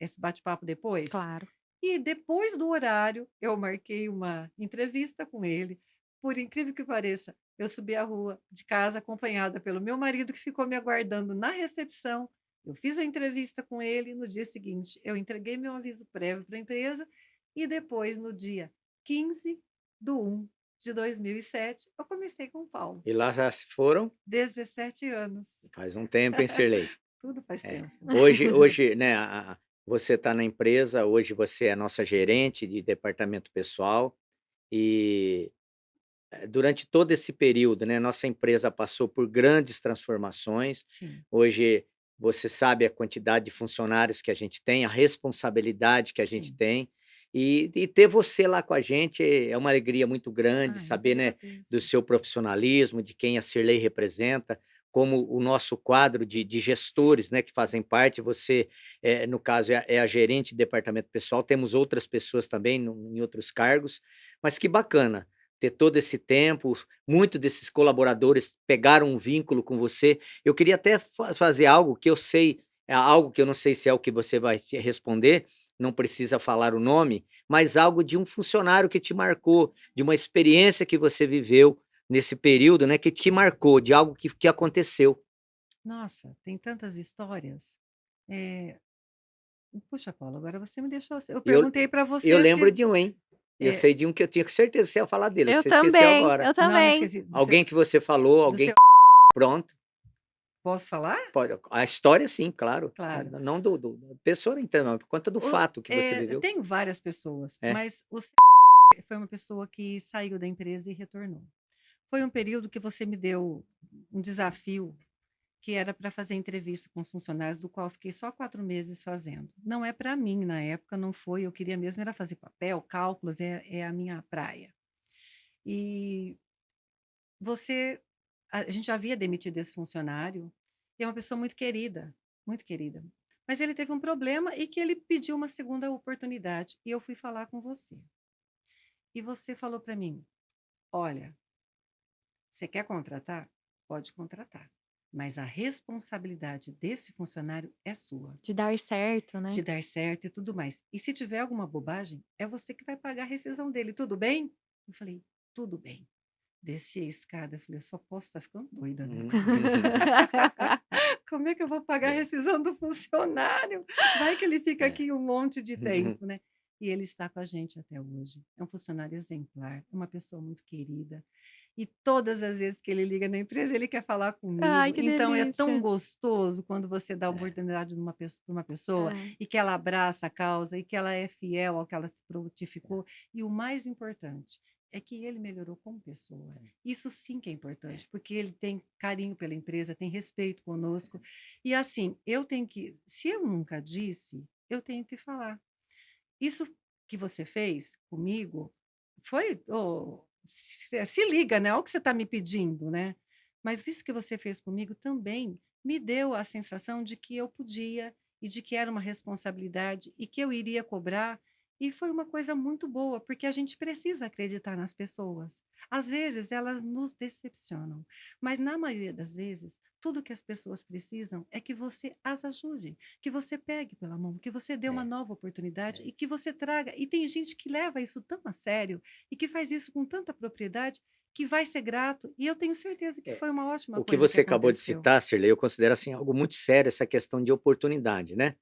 esse bate-papo depois?" claro. E depois do horário, eu marquei uma entrevista com ele. Por incrível que pareça, eu subi a rua de casa acompanhada pelo meu marido, que ficou me aguardando na recepção. Eu fiz a entrevista com ele. No dia seguinte, eu entreguei meu aviso prévio para a empresa. E depois, no dia 15/1 de 2007, eu comecei com o Paulo. E lá já se foram 17 anos. faz um tempo, hein, Sirley? Tudo faz É. tempo. Hoje, né, você está na empresa, hoje você é a nossa gerente de departamento pessoal e durante todo esse período, né, nossa empresa passou por grandes transformações. Sim, Hoje você sabe a quantidade de funcionários que a gente tem, a responsabilidade que a gente sim. tem, e ter você lá com a gente é uma alegria muito grande, Ah, eu que saber, né, do agradeço. seu profissionalismo, de quem a Cirlei representa, como o nosso quadro de gestores, né, que fazem parte, você, no caso, é a gerente de departamento pessoal, temos outras pessoas também em outros cargos, mas que bacana ter todo esse tempo, muito desses colaboradores pegaram um vínculo com você. Eu queria até fazer algo que eu sei, é algo que eu não sei se é o que você vai responder, não precisa falar o nome, mas algo de um funcionário que te marcou, de uma experiência que você viveu nesse período, né, que te marcou, de algo que aconteceu. Nossa, tem tantas histórias. Eh, Puxa, Paulo, agora você me deixou. Eu Eu, perguntei para eu você lembro se. de um, hein? Eu É, sei de um que eu tinha certeza que você ia falar dele, que Eu você esqueceu também, agora. eu não, não também. esqueci. Do seu, Alguém que você falou, do alguém seu. pronto. Posso falar? Pode, a história sim, claro. Claro. Não da pessoa, então, não, por conta do fato que você Eu viveu. tenho várias pessoas, É. mas foi uma pessoa que saiu da empresa e retornou. Foi um período que você me deu um desafio que era para fazer entrevista com os funcionários, do qual eu fiquei só 4 meses fazendo. Não é para mim, na época, não foi. Eu queria mesmo era fazer papel, cálculos, é a minha praia. E você, a gente já havia demitido esse funcionário, e é uma pessoa muito querida, muito querida. Mas ele teve um problema e que ele pediu uma segunda oportunidade. E eu fui falar com você. E você falou para mim: olha, você quer contratar? Pode contratar. Mas a responsabilidade desse funcionário é sua, De dar certo, de né? dar certo e tudo mais. E se tiver alguma bobagem, é você que vai pagar a rescisão dele, tudo bem? Eu falei, tudo bem. Desci a escada, eu falei, eu só posso estar ficando doida, né? Como é que eu vou pagar a rescisão do funcionário? Vai que ele fica É. aqui um monte de tempo, né? E ele está com a gente até hoje. É um funcionário exemplar, é uma pessoa muito querida. E todas as vezes que ele liga na empresa, ele quer falar Ai, comigo. que Então é tão delícia. gostoso quando você dá a É. oportunidade para uma pessoa É. e que ela abraça a causa e que ela é fiel ao que ela se prontificou. E o mais importante é que ele melhorou como pessoa. Isso sim que é importante, porque ele tem carinho pela empresa, tem respeito conosco. E assim, eu tenho que, se eu nunca disse, eu tenho que falar. Isso que você fez comigo foi, se liga, né? Olha o que você está me pedindo, né? Mas isso que você fez comigo também me deu a sensação de que eu podia e de que era uma responsabilidade e que eu iria cobrar. E foi uma coisa muito boa, porque a gente precisa acreditar nas pessoas. Às vezes elas nos decepcionam, mas na maioria das vezes, tudo que as pessoas precisam é que você as ajude, que você pegue pela mão, que você dê uma É. nova oportunidade e que você traga. E tem gente que leva isso tão a sério e que faz isso com tanta propriedade que vai ser grato. E eu tenho certeza que É. foi uma ótima O que coisa que você acabou de aconteceu. citar, Cirlei, eu considero assim algo muito sério, essa questão de oportunidade, né?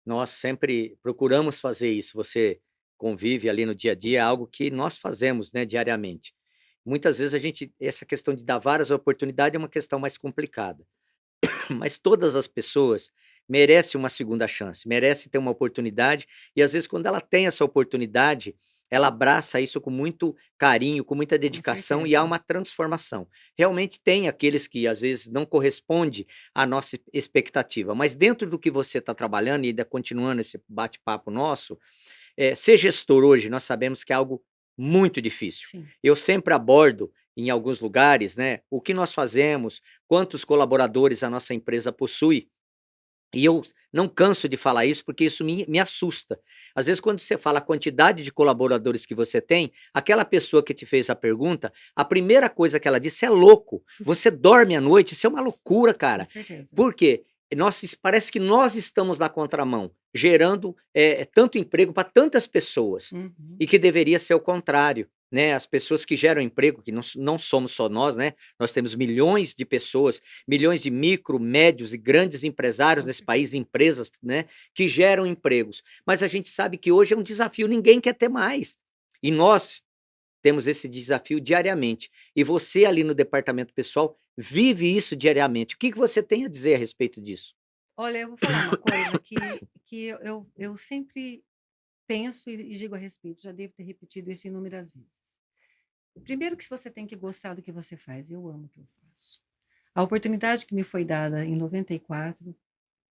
Nós sempre procuramos fazer isso. Você convive ali no dia a dia, é algo que nós fazemos, né, diariamente. Muitas vezes essa questão de dar várias oportunidades é uma questão mais complicada. Mas todas as pessoas merecem uma segunda chance, merecem ter uma oportunidade, e às vezes quando ela tem essa oportunidade, ela abraça isso com muito carinho, com muita Com dedicação e há certeza. uma transformação. Realmente tem aqueles que às vezes não corresponde à nossa expectativa, mas dentro do que você está trabalhando e ainda continuando esse bate-papo nosso, ser gestor hoje, nós sabemos que é algo muito difícil. Sim. Eu sempre abordo em alguns lugares, né, o que nós fazemos, quantos colaboradores a nossa empresa possui, e eu não canso de falar isso, porque isso me assusta. Às vezes, quando você fala a quantidade de colaboradores que você tem, aquela pessoa que te fez a pergunta, a primeira coisa que ela disse: "Você é louco, você dorme à noite, isso é uma loucura, Com cara". certeza. Por quê? Parece que nós estamos na contramão, gerando tanto emprego para tantas pessoas, Uhum. e que deveria ser o contrário, né? As pessoas que geram emprego, que não somos só nós, né? Nós temos milhões de pessoas, milhões de micro, médios e grandes empresários Com nesse certeza. país, empresas, né, que geram empregos. Mas a gente sabe que hoje é um desafio, ninguém quer ter mais. E nós temos esse desafio diariamente. E você ali no departamento pessoal vive isso diariamente. O que você tem a dizer a respeito disso? Olha, eu vou falar uma coisa que eu sempre penso e digo a respeito, já devo ter repetido isso inúmeras vezes. Primeiro que você tem que gostar do que você faz, eu amo o que eu faço. A oportunidade que me foi dada em 94,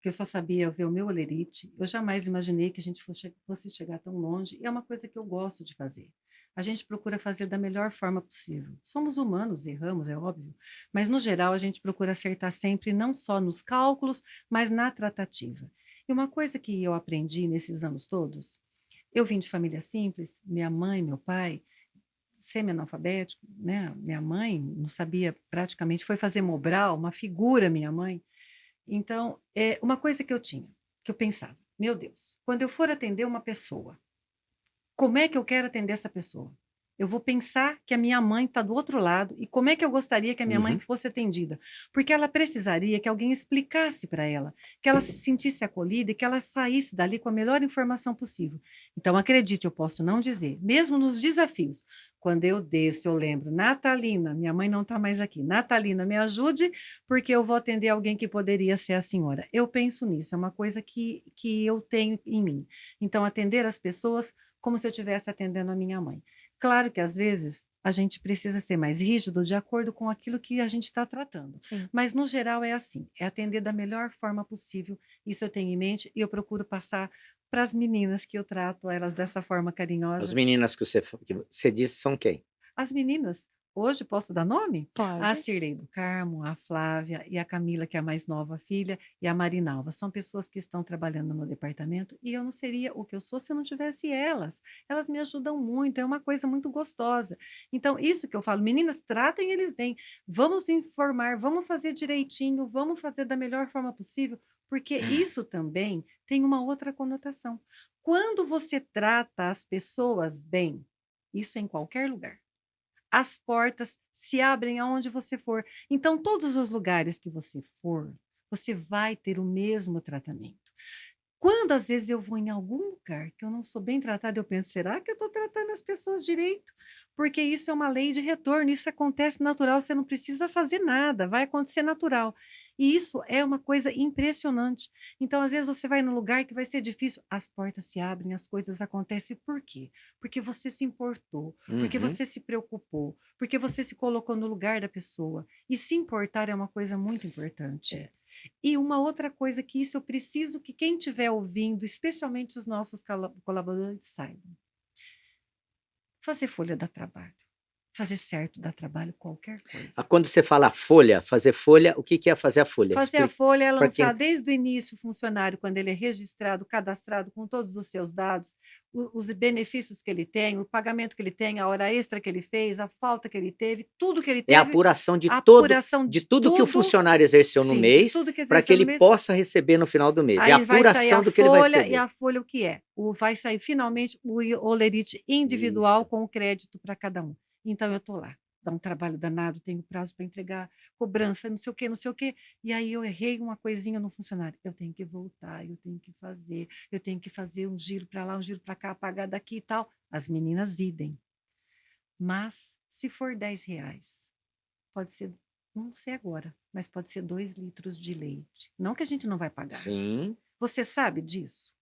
que eu só sabia ver o meu olerite, eu jamais imaginei que a gente fosse chegar tão longe, e é uma coisa que eu gosto de fazer. A gente procura fazer da melhor forma possível. Somos humanos, erramos, é óbvio, mas no geral a gente procura acertar sempre, não só nos cálculos, mas na tratativa. E uma coisa que eu aprendi nesses anos todos, eu vim de família simples, minha mãe, meu pai, semi-analfabético, né? Minha mãe não sabia praticamente, foi fazer Mobral, uma figura minha mãe. Então, uma coisa que eu tinha, que eu pensava, meu Deus, quando eu for atender uma pessoa, como é que eu quero atender essa pessoa? Eu vou pensar que a minha mãe está do outro lado e como é que eu gostaria que a minha mãe Uhum. fosse atendida. Porque ela precisaria que alguém explicasse para ela, que ela se sentisse acolhida e que ela saísse dali com a melhor informação possível. Então, acredite, eu posso não dizer, mesmo nos desafios. Quando eu desço, eu lembro, Natalina, minha mãe não está mais aqui. Natalina, me ajude, porque eu vou atender alguém que poderia ser a senhora. Eu penso nisso, é uma coisa que eu tenho em mim. Então, atender as pessoas como se eu estivesse atendendo a minha mãe. Claro que às vezes a gente precisa ser mais rígido de acordo com aquilo que a gente está tratando, Sim. mas no geral é assim, é atender da melhor forma possível, isso eu tenho em mente e eu procuro passar para as meninas que eu trato elas dessa forma As carinhosa. meninas que você disse são quem? As meninas, hoje posso dar nome? A Pode. Cirlei do Carmo, a Flávia e a Camila, que é a mais nova filha, e a Marinalva. São pessoas que estão trabalhando no departamento e eu não seria o que eu sou se eu não tivesse elas. Elas me ajudam muito, é uma coisa muito gostosa. Então, isso que eu falo, meninas, tratem eles bem. Vamos informar, vamos fazer direitinho, vamos fazer da melhor forma possível, porque isso também tem uma outra conotação. Quando você trata as pessoas bem, isso em qualquer lugar, as portas se abrem aonde você for. Então, todos os lugares que você for, você vai ter o mesmo tratamento. Quando às vezes eu vou em algum lugar que eu não sou bem tratada, eu penso, será que eu estou tratando as pessoas direito? Porque isso é uma lei de retorno, isso acontece natural, você não precisa fazer nada, vai acontecer natural. E isso é uma coisa impressionante. Então, às vezes, você vai num lugar que vai ser difícil, as portas se abrem, as coisas acontecem. Por quê? Porque você se importou, porque Uhum. você se preocupou, porque você se colocou no lugar da pessoa. E se importar é uma coisa muito importante. É. E uma outra coisa que isso eu preciso que quem estiver ouvindo, especialmente os nossos colaboradores, saibam. Fazer folha dá trabalho. Fazer certo dá trabalho, qualquer coisa. Quando você fala folha, fazer folha, o que que é fazer a folha? Fazer a Explica folha é para quem. lançar desde o início o funcionário, quando ele é registrado, cadastrado com todos os seus dados, os benefícios que ele tem, o pagamento que ele tem, a hora extra que ele fez, a falta que ele teve, tudo que ele É a teve, apuração a apuração de de tudo que o tudo, funcionário exerceu no sim, de mês, tudo que para que exerceu no ele mês. possa receber no final do mês. É a Aí vai sair apuração a do que ele vai folha, e receber. a folha o que é? Vai sair finalmente o holerite individual Isso. com o crédito para cada um. Então eu estou lá, dá um trabalho danado, tenho prazo para entregar, cobrança, não sei o quê, não sei o quê. E aí eu errei uma coisinha no funcionário. Eu tenho que voltar, eu tenho que fazer um giro para lá, um giro para cá, pagar daqui e tal. As meninas idem. Mas se for R$ 10, pode ser, não sei agora, mas pode ser 2 litros de leite. Não que a gente não vai pagar. Sim. Você sabe disso?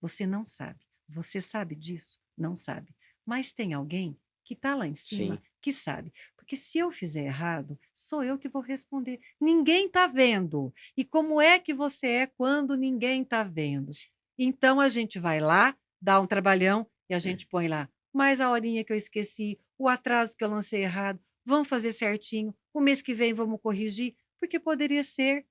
Você não sabe. Você sabe disso? Não sabe. Mas tem alguém que está lá em cima Sim. que sabe. Porque se eu fizer errado, sou eu que vou responder. Ninguém está vendo. E como é que você é quando ninguém está vendo? Então a gente vai lá, dá um trabalhão e a gente põe lá. Mais a horinha que eu esqueci, o atraso que eu lancei errado, vamos fazer certinho. O mês que vem vamos corrigir, porque poderia ser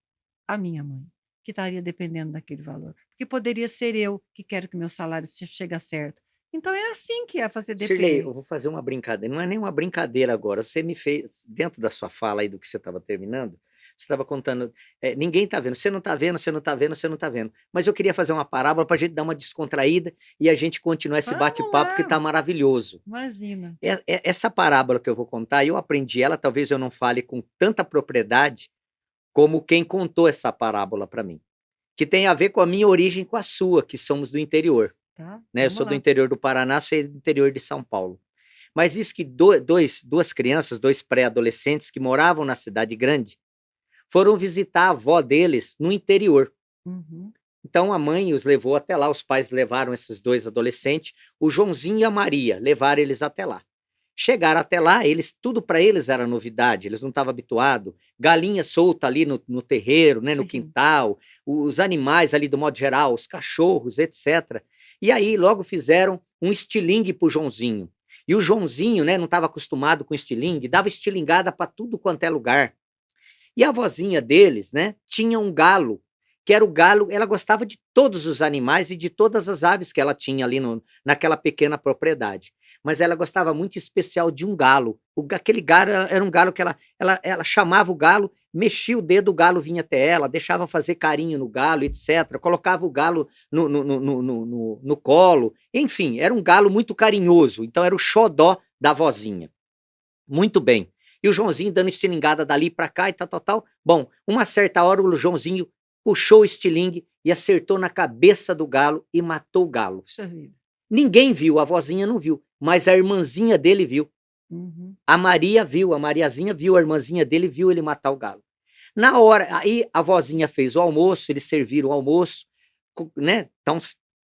a minha mãe que estaria dependendo daquele valor. Porque poderia ser eu que quero que meu salário chegue certo. Então é assim que é fazer Cirlei, DPI. eu vou fazer uma brincadeira. Não é nem uma brincadeira agora. Você me fez, dentro da sua fala aí do que você estava terminando, você estava contando, ninguém está vendo, você não está vendo, você não está vendo, você não está vendo. Mas eu queria fazer uma parábola para a gente dar uma descontraída e a gente continuar esse Vamos bate-papo que lá, está maravilhoso. imagina. Essa parábola que eu vou contar, eu aprendi ela, talvez eu não fale com tanta propriedade como quem contou essa parábola para mim, que tem a ver com a minha origem e com a sua, que somos do interior, Tá? né? Eu Vamos sou do lá. interior do Paraná, você é do interior de São Paulo. Mas diz que duas crianças, dois pré-adolescentes que moravam na cidade grande, foram visitar a avó deles no interior. Uhum. Então a mãe os levou até lá, os pais levaram esses dois adolescentes, o Joãozinho e a Maria, levaram eles até lá. Chegaram até lá, tudo para eles era novidade, eles não estavam habituados. Galinha solta ali no terreiro, né, no Sim. quintal, os animais ali do modo geral, os cachorros, etc. E aí logo fizeram um estilingue pro Joãozinho. E o Joãozinho, né, não estava acostumado com estilingue, dava estilingada para tudo quanto é lugar. E a vozinha deles, né, tinha um galo, que era o galo, ela gostava de todos os animais e de todas as aves que ela tinha ali naquela pequena propriedade. Mas ela gostava muito especial de um galo. Aquele galo era um galo que ela chamava o galo, mexia o dedo, o galo vinha até ela, deixava fazer carinho no galo, etc. Colocava o galo no colo. Enfim, era um galo muito carinhoso. Então era o xodó da vozinha. Muito bem. E o Joãozinho dando estilingada dali pra cá e tal, tal, tal. Bom, uma certa hora o Joãozinho puxou o estilingue e acertou na cabeça do galo e matou o galo. Puxa vida. Ninguém viu, a vozinha não viu, mas a irmãzinha dele viu. Uhum. A Maria viu, a Mariazinha viu, a irmãzinha dele viu ele matar o galo. Na hora, aí a vozinha fez o almoço, eles serviram o almoço, né? Então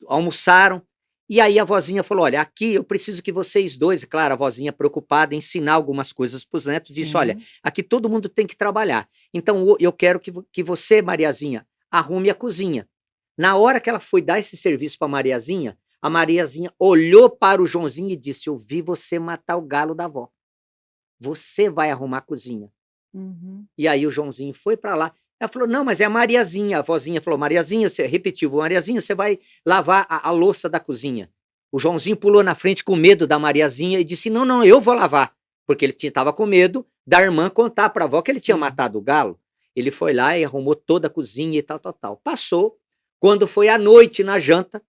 almoçaram. E aí a vozinha falou: olha, aqui eu preciso que vocês dois, claro, a vozinha preocupada, ensinar algumas coisas para os netos, disse: olha, Sim. aqui todo mundo tem que trabalhar. Então eu quero que você, Mariazinha, arrume a cozinha. Na hora que ela foi dar esse serviço para a Mariazinha olhou para o Joãozinho e disse: eu vi você matar o galo da avó. Você vai arrumar a cozinha. Uhum. E aí o Joãozinho foi para lá. Ela falou: não, mas é a Mariazinha. A vozinha falou: Mariazinha, você repetiu, Mariazinha, você vai lavar a louça da cozinha. O Joãozinho pulou na frente com medo da Mariazinha e disse: não, não, eu vou lavar. Porque ele estava com medo da irmã contar para a avó que ele tinha Sim. matado o galo. Ele foi lá e arrumou toda a cozinha e tal, tal, tal. Passou. Quando foi à noite na janta,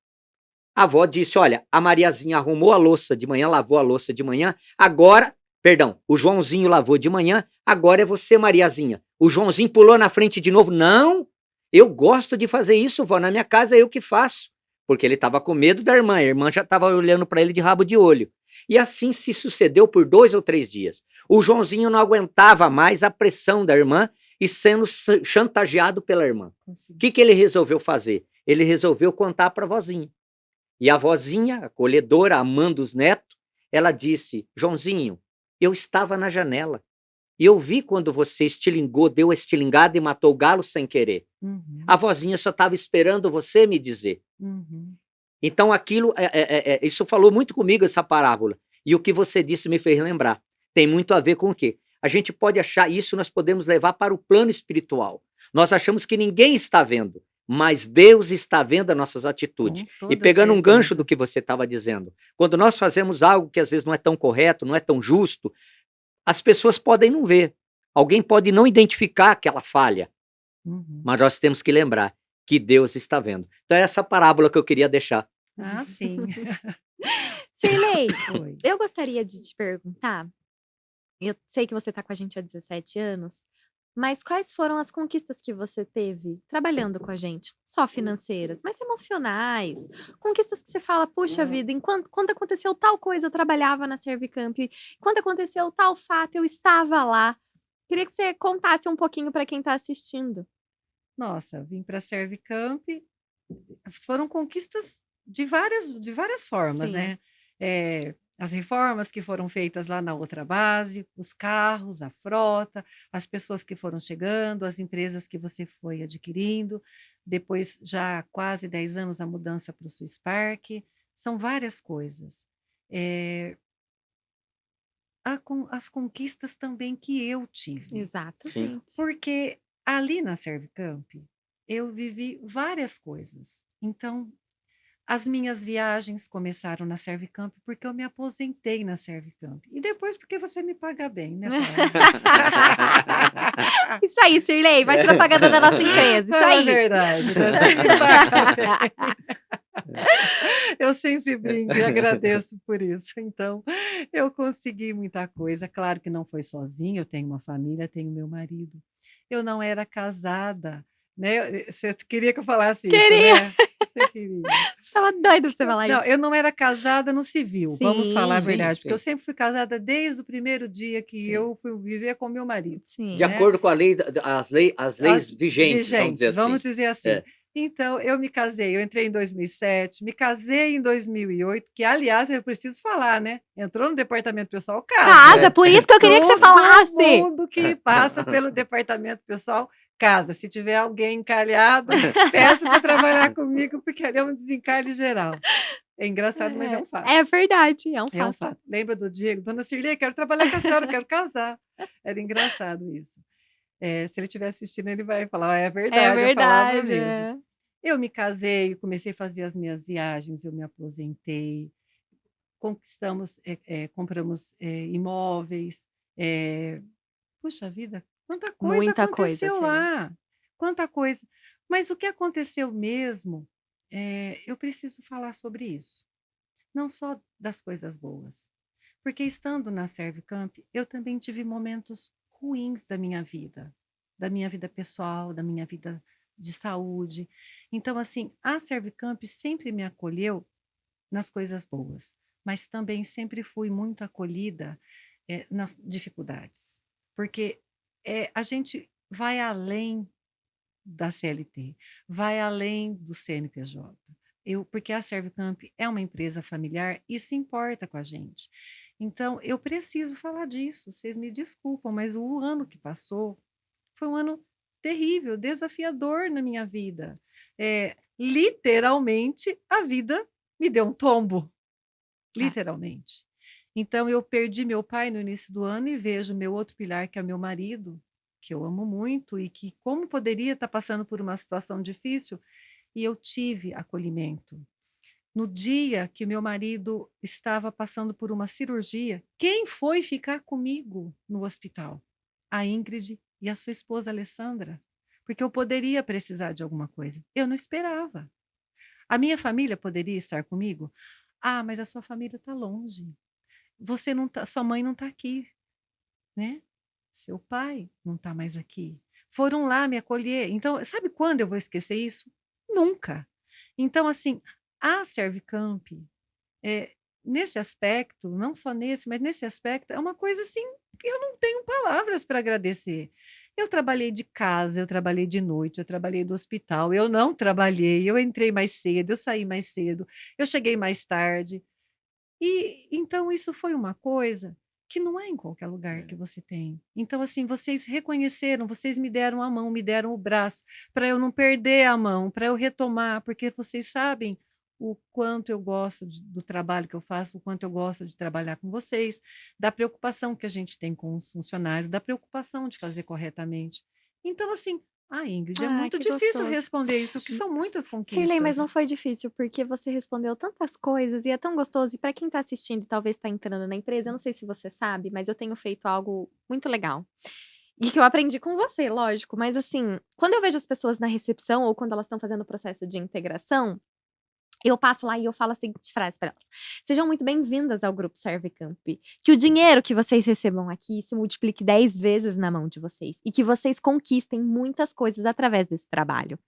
a avó disse: olha, a Mariazinha arrumou a louça de manhã, lavou a louça de manhã, agora, perdão, o Joãozinho lavou de manhã, agora é você, Mariazinha. O Joãozinho pulou na frente de novo: não, eu gosto de fazer isso, vó, na minha casa é eu que faço. Porque ele estava com medo da irmã, a irmã já estava olhando para ele de rabo de olho. E assim se sucedeu por 2 ou 3 dias. O Joãozinho não aguentava mais a pressão da irmã e sendo chantageado pela irmã. O Consegui. que ele resolveu fazer? Ele resolveu contar para a vozinha. E a vozinha, acolhedora, amando os netos, ela disse: Joãozinho, eu estava na janela e eu vi quando você estilingou, deu a estilingada e matou o galo sem querer. Uhum. A vozinha só estava esperando você me dizer. Uhum. Então aquilo, isso falou muito comigo, essa parábola. E o que você disse me fez lembrar. Tem muito a ver com o quê? A gente pode achar isso, nós podemos levar para o plano espiritual. Nós achamos que ninguém está vendo, mas Deus está vendo as nossas atitudes. Com E toda pegando um gancho certeza. do que você estava dizendo, quando nós fazemos algo que às vezes não é tão correto, não é tão justo, as pessoas podem não ver. Alguém pode não identificar aquela falha, Uhum. mas nós temos que lembrar que Deus está vendo. Então é essa parábola que eu queria deixar. Ah, sim. Cirlei, Oi. eu gostaria de te perguntar, eu sei que você está com a gente há 17 anos, mas quais foram as conquistas que você teve trabalhando com a gente? Não só financeiras, mas emocionais. Conquistas que você fala: puxa vida, quando aconteceu tal coisa, eu trabalhava na Servicamp. Quando aconteceu tal fato, eu estava lá. Queria que você contasse um pouquinho para quem está assistindo. Nossa, vim para a Servicamp, foram conquistas de várias formas, Sim. né? As reformas que foram feitas lá na outra base, os carros, a frota, as pessoas que foram chegando, as empresas que você foi adquirindo, depois já há quase 10 anos a mudança para o Swiss Park, são várias coisas. Eh, as conquistas também que eu tive. Sim. Exatamente. Porque ali na Servicamp, eu vivi várias coisas. Então, as minhas viagens começaram na Servicamp, porque eu me aposentei na Servicamp. E depois porque você me paga bem, né, Paula? Isso aí, Cirlei, vai ser propaganda da nossa empresa. Isso É aí. verdade, você me paga bem. Eu sempre brinco e agradeço por isso. Então, eu consegui muita coisa. Claro que não foi sozinha, eu tenho uma família, tenho meu marido. Eu não era casada, né? Você queria que eu falasse isso, Queria. né? Você queria. Tava doida pra você falar Não, isso. eu não era casada no civil, vamos falar a Sim, verdade, Sim, porque eu sim. sempre fui casada desde o primeiro dia que Sim. eu fui viver com meu marido, sim. De né? acordo com a lei, as As leis vigentes, vamos dizer vigentes, vamos assim. dizer assim. É. Então, eu me casei, eu entrei em 2007, me casei em 2008, que, aliás, eu preciso falar, né? Entrou no departamento pessoal, casa. Casa, por isso que eu queria que você Todo falasse. mundo que passa pelo departamento pessoal, casa. Se tiver alguém encalhado, peço para trabalhar comigo, porque ali é um desencalhe geral. É engraçado, mas é um fato. É verdade, é um É um fato. fato. Lembra do Diego? Dona Cirlei, quero trabalhar com a senhora, quero casar. Era engraçado isso. Se ele estiver assistindo, ele vai falar: é É verdade, eu falava verdade. mesmo. Eu me casei, comecei a fazer as minhas viagens, eu me aposentei, compramos imóveis. Puxa vida, quanta coisa Muita coisa, aconteceu Cirlei. lá, quanta coisa. Mas o que aconteceu mesmo, eu preciso falar sobre isso, não só das coisas boas. Porque estando na Servicamp, eu também tive momentos ruins da minha vida pessoal, da minha vida de saúde. Então, assim, a Servicamp sempre me acolheu nas coisas boas, mas também sempre fui muito acolhida, nas dificuldades, porque, a gente vai além da CLT, vai além do CNPJ. Porque a Servicamp é uma empresa familiar e se importa com a gente. Então, eu preciso falar disso. Vocês me desculpam, mas o ano que passou foi um ano terrível, desafiador na minha vida. Literalmente, a vida me deu um tombo, É. literalmente. Então, eu perdi meu pai no início do ano e vejo meu outro pilar, que é meu marido, que eu amo muito e que, como poderia estar passando por uma situação difícil, e eu tive acolhimento. No dia que meu marido estava passando por uma cirurgia, quem foi ficar comigo no hospital? A Ingrid e a sua esposa Alessandra, porque eu poderia precisar de alguma coisa. Eu não esperava. A minha família poderia estar comigo? Ah, mas a sua família está longe. Você não tá, sua mãe não está aqui, né? Seu pai não está mais aqui. Foram lá me acolher. Então, sabe quando eu vou esquecer isso? Nunca. Então, assim, a Servicamp, eh, nesse aspecto, não só nesse, mas nesse aspecto, é uma coisa assim que eu não tenho palavras para agradecer. Eu trabalhei de casa, eu trabalhei de noite, eu trabalhei do hospital, eu não trabalhei, eu entrei mais cedo, eu saí mais cedo, eu cheguei mais tarde. E então isso foi uma coisa que não é em qualquer lugar É. que você tem. Então, assim, vocês reconheceram, vocês me deram a mão, me deram o braço, para eu não perder a mão, para eu retomar, porque vocês sabem o quanto eu gosto do trabalho que eu faço, o quanto eu gosto de trabalhar com vocês, da preocupação que a gente tem com os funcionários, da preocupação de fazer corretamente. Então, assim, Ingrid, é Ah, muito que difícil gostoso. responder isso, que são muitas Sirley, mas conquistas. não foi difícil, porque você respondeu tantas coisas e é tão gostoso. E para quem tá assistindo e talvez tá entrando na empresa, eu não sei se você sabe, mas eu tenho feito algo muito legal. E que eu aprendi com você, lógico, mas assim, quando eu vejo as pessoas na recepção ou quando elas estão fazendo o processo de integração, eu passo lá e eu falo a seguinte frase para elas: "Sejam muito bem-vindas ao grupo Servicamp. Que o dinheiro que vocês recebam aqui se multiplique 10 vezes na mão de vocês e que vocês conquistem muitas coisas através desse trabalho".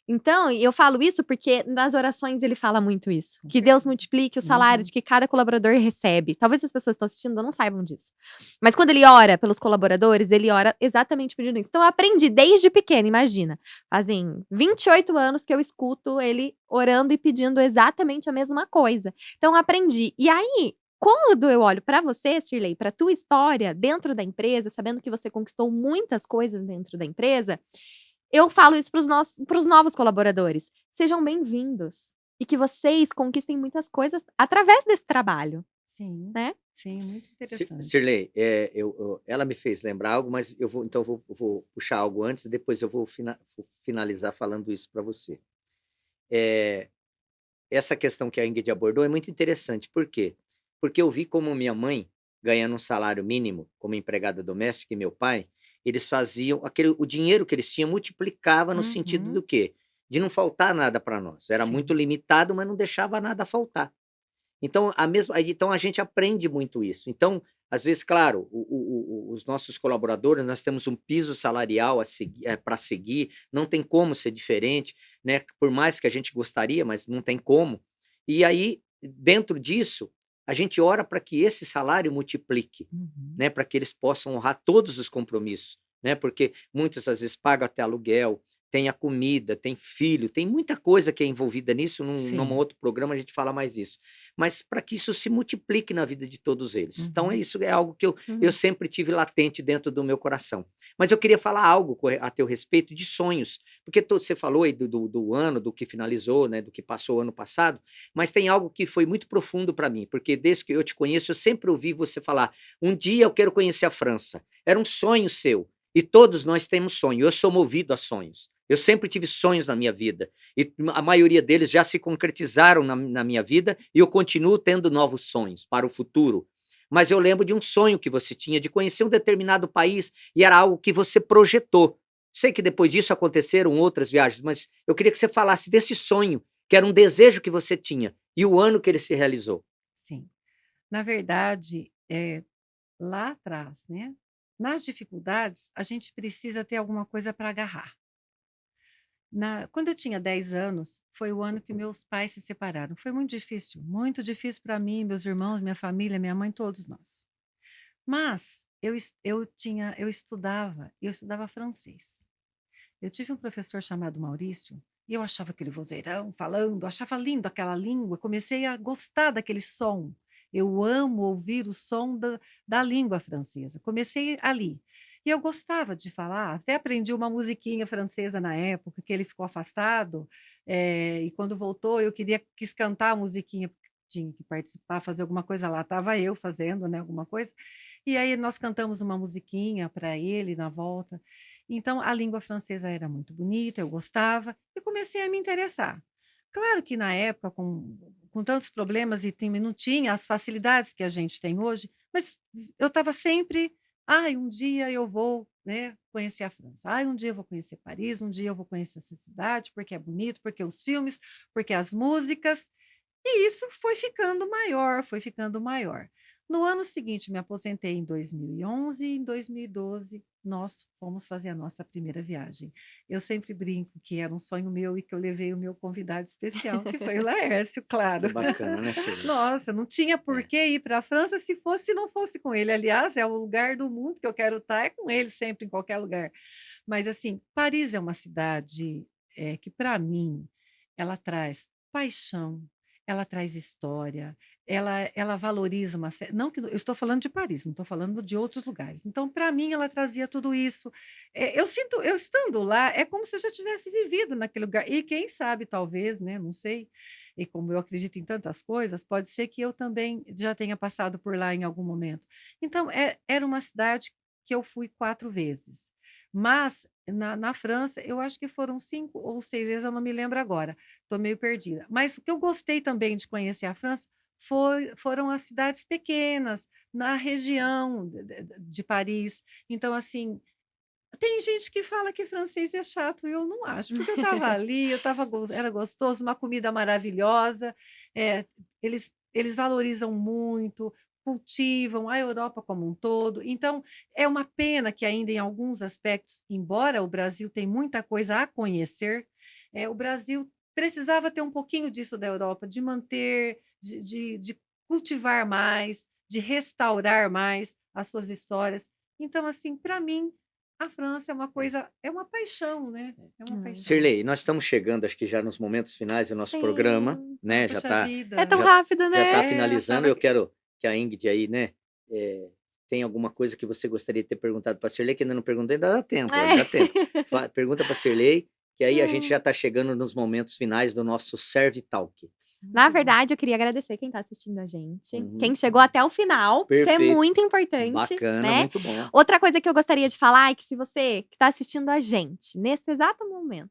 Então, eu falo isso porque nas orações ele fala muito isso, Com que Deus certeza. multiplique o salário Uhum. de que cada colaborador recebe. Talvez as pessoas que estão assistindo não saibam disso. Mas quando ele ora pelos colaboradores, ele ora exatamente pedindo isso. Então eu aprendi desde pequena, imagina. Fazem 28 anos que eu escuto ele orando e pedindo exatamente a mesma coisa. Então eu aprendi. E aí, quando eu olho pra você, Sirley, pra tua história dentro da empresa, sabendo que você conquistou muitas coisas dentro da empresa, eu falo isso para os novos colaboradores. Sejam bem-vindos. E que vocês conquistem muitas coisas através desse trabalho, Sim, né? sim, muito interessante. Sirley, ela me fez lembrar algo, mas eu vou puxar algo antes e depois eu vou finalizar falando isso para você. É, essa questão que a Ingrid abordou é muito interessante. Por quê? Porque eu vi como minha mãe, ganhando um salário mínimo como empregada doméstica, e meu pai, eles faziam o dinheiro que eles tinham multiplicava no sentido Uhum. do quê? De não faltar nada para nós. Era muito Sim. limitado, mas não deixava nada faltar. Então, então a gente aprende muito isso. Então, às vezes, claro, os nossos colaboradores, nós temos um piso salarial para seguir, não tem como ser diferente, né? Por mais que a gente gostaria, mas não tem como. E aí, dentro disso, a gente ora para que esse salário multiplique, Uhum. né? Para que eles possam honrar todos os compromissos, né? Porque muitas às vezes pagam até aluguel, tem a comida, tem filho, tem muita coisa que é envolvida nisso. Num Sim. outro programa a gente fala mais disso, mas para que isso se multiplique na vida de todos eles. Então, Uhum. isso é algo que eu Uhum. sempre tive latente dentro do meu coração. Mas eu queria falar algo a teu respeito de sonhos, porque você falou aí do ano, do que finalizou, né, do que passou o ano passado, mas tem algo que foi muito profundo para mim, porque desde que eu te conheço, eu sempre ouvi você falar: um dia eu quero conhecer a França. Era um sonho seu. E todos nós temos sonho. Eu sou movido a sonhos. Eu sempre tive sonhos na minha vida. E a maioria deles já se concretizaram na minha vida e eu continuo tendo novos sonhos para o futuro. Mas eu lembro de um sonho que você tinha de conhecer um determinado país e era algo que você projetou. Sei que depois disso aconteceram outras viagens, mas eu queria que você falasse desse sonho, que era um desejo que você tinha e o ano que ele se realizou. Sim. Na verdade, é, lá atrás, né? Nas dificuldades, a gente precisa ter alguma coisa para agarrar. Quando eu tinha 10 anos, foi o ano que meus pais se separaram. Foi muito difícil para mim, meus irmãos, minha família, minha mãe, todos nós. Mas eu estudava francês. Eu tive um professor chamado Maurício, e eu achava aquele vozeirão falando, achava lindo aquela língua, comecei a gostar daquele som. Eu amo ouvir o som da língua francesa. Comecei ali. E eu gostava de falar, até aprendi uma musiquinha francesa na época, que ele ficou afastado, e quando voltou eu quis cantar a musiquinha, porque tinha que participar, fazer alguma coisa lá. Estava eu fazendo, né, alguma coisa. E aí nós cantamos uma musiquinha para ele na volta. Então, a língua francesa era muito bonita, eu gostava, e comecei a me interessar. Claro que na época, com tantos problemas, não tinha as facilidades que a gente tem hoje, mas eu estava sempre, ai, um dia eu vou, né, conhecer a França, ai, um dia eu vou conhecer Paris, um dia eu vou conhecer essa cidade, porque é bonito, porque os filmes, porque as músicas, e isso foi ficando maior, foi ficando maior. No ano seguinte, me aposentei em 2011 e em 2012 nós fomos fazer a nossa primeira viagem. Eu sempre brinco que era um sonho meu e que eu levei o meu convidado especial, que foi o Laércio, Que claro. bacana, né, Sirlei? Nossa, não tinha por É. que ir para a França se não fosse com ele. Aliás, é o lugar do mundo que eu quero estar, é com ele sempre, em qualquer lugar. Mas, assim, Paris é uma cidade que, para mim, ela traz paixão, ela traz história, ela valoriza uma série. Não que eu estou falando de Paris, não estou falando de outros lugares. Então, para mim, ela trazia tudo isso. Eu estando lá, é como se eu já tivesse vivido naquele lugar. E quem sabe, talvez, né? Não sei. E como eu acredito em tantas coisas, pode ser que eu também já tenha passado por lá em algum momento. Então, era uma cidade que eu fui 4 vezes. Mas na França, eu acho que foram 5 ou 6 vezes, eu não me lembro agora, estou meio perdida. Mas o que eu gostei também de conhecer a França foram as cidades pequenas, na região de Paris. Então, assim, tem gente que fala que francês é chato, eu não acho, porque eu estava ali, era gostoso, uma comida maravilhosa, eles valorizam muito, cultivam a Europa como um todo. Então, é uma pena que ainda em alguns aspectos, embora o Brasil tem muita coisa a conhecer, o Brasil precisava ter um pouquinho disso da Europa, de manter, de cultivar mais, de restaurar mais as suas histórias. Então, assim, para mim, a França é uma paixão, né, é uma Ai. paixão. Sirlei, nós estamos chegando, acho que já nos momentos finais do nosso programa, Sim. né? Poxa É tão vida. Já, rápido, já está né? finalizando. Achava Eu que quero que a Ingrid aí, né? Tem alguma coisa que você gostaria de ter perguntado para a Sirlei, que ainda não perguntei, ainda dá tempo, É. ainda dá tempo. Pergunta para a Sirlei, que aí a gente já Hum. está chegando nos momentos finais do nosso Serve Talk. Na muito bom. verdade, eu queria agradecer quem está assistindo a gente, Uhum. quem chegou até o final, isso é Perfeito. muito importante, Bacana, né? muito bom. Outra coisa que eu gostaria de falar é que se você que está assistindo a gente, nesse exato momento,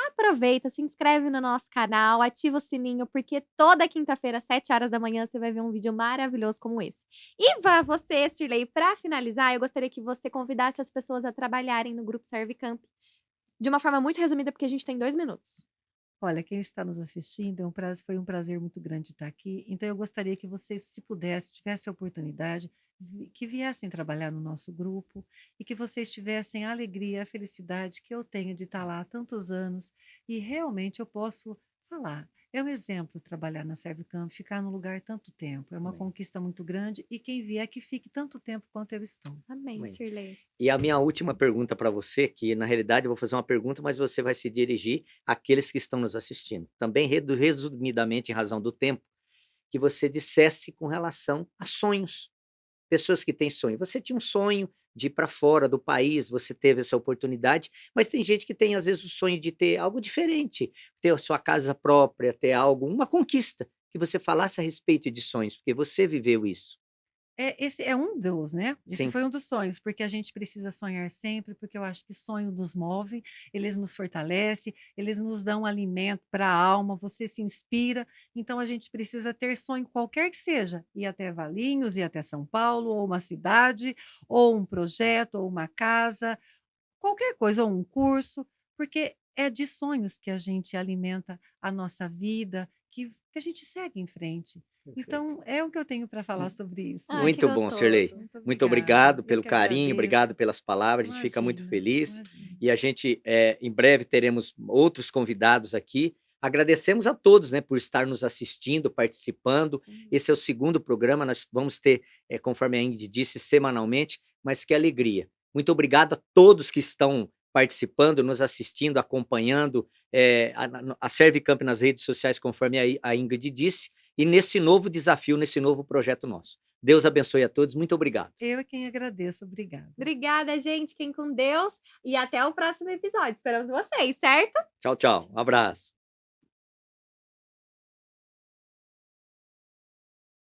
aproveita, se inscreve no nosso canal, ativa o sininho, porque toda quinta-feira, às 7 horas da manhã, você vai ver um vídeo maravilhoso como esse. E para você, Sirlei, para finalizar, eu gostaria que você convidasse as pessoas a trabalharem no Grupo Servicamp de uma forma muito resumida, porque a gente tem 2 minutos. Olha, quem está nos assistindo, foi um prazer muito grande estar aqui. Então, eu gostaria que vocês, se pudesse, tivesse a oportunidade, que viessem trabalhar no nosso grupo e que vocês tivessem a alegria, a felicidade que eu tenho de estar lá há tantos anos e realmente eu posso falar. É um exemplo trabalhar na Servicamp, ficar no lugar tanto tempo. É uma Amém. conquista muito grande e quem vier que fique tanto tempo quanto eu estou. Amém, Amém. Sirlei. E a minha última pergunta para você, que na realidade eu vou fazer uma pergunta, mas você vai se dirigir àqueles que estão nos assistindo. Também, resumidamente, em razão do tempo, que você dissesse com relação a sonhos. Pessoas que têm sonho. Você tinha um sonho de ir para fora do país, você teve essa oportunidade, mas tem gente que tem, às vezes, o sonho de ter algo diferente, ter a sua casa própria, ter algo, uma conquista, que você falasse a respeito de sonhos, porque você viveu isso. Esse é um dos, né, esse Sim. foi um dos sonhos, porque a gente precisa sonhar sempre, porque eu acho que sonho nos move, eles nos fortalece, eles nos dão alimento para a alma, você se inspira, então a gente precisa ter sonho qualquer que seja, ir até Valinhos, ir até São Paulo, ou uma cidade, ou um projeto, ou uma casa, qualquer coisa, ou um curso, porque é de sonhos que a gente alimenta a nossa vida, que a gente segue em frente. Perfeito. Então, é o que eu tenho para falar sobre isso. Ah, que Muito bom, Sirlei. gostoso. Muito obrigada. obrigado Eu pelo que carinho, obrigado agradeço. pelas palavras. A gente fica muito Imagina, feliz. imagina. E a gente, em breve, teremos outros convidados aqui. Agradecemos a todos, né, por estar nos assistindo, participando. Sim. Esse é o segundo programa, nós vamos ter, conforme a Ingrid disse, semanalmente, mas que alegria. Muito obrigado a todos que estão participando, nos assistindo, acompanhando a Servicamp nas redes sociais, conforme a Ingrid disse, e nesse novo desafio, nesse novo projeto nosso. Deus abençoe a todos, muito obrigado. Eu é quem agradeço. Obrigada. Obrigada, gente. Fiquem com Deus. E até o próximo episódio. Esperamos vocês, certo? Tchau, tchau. Um abraço.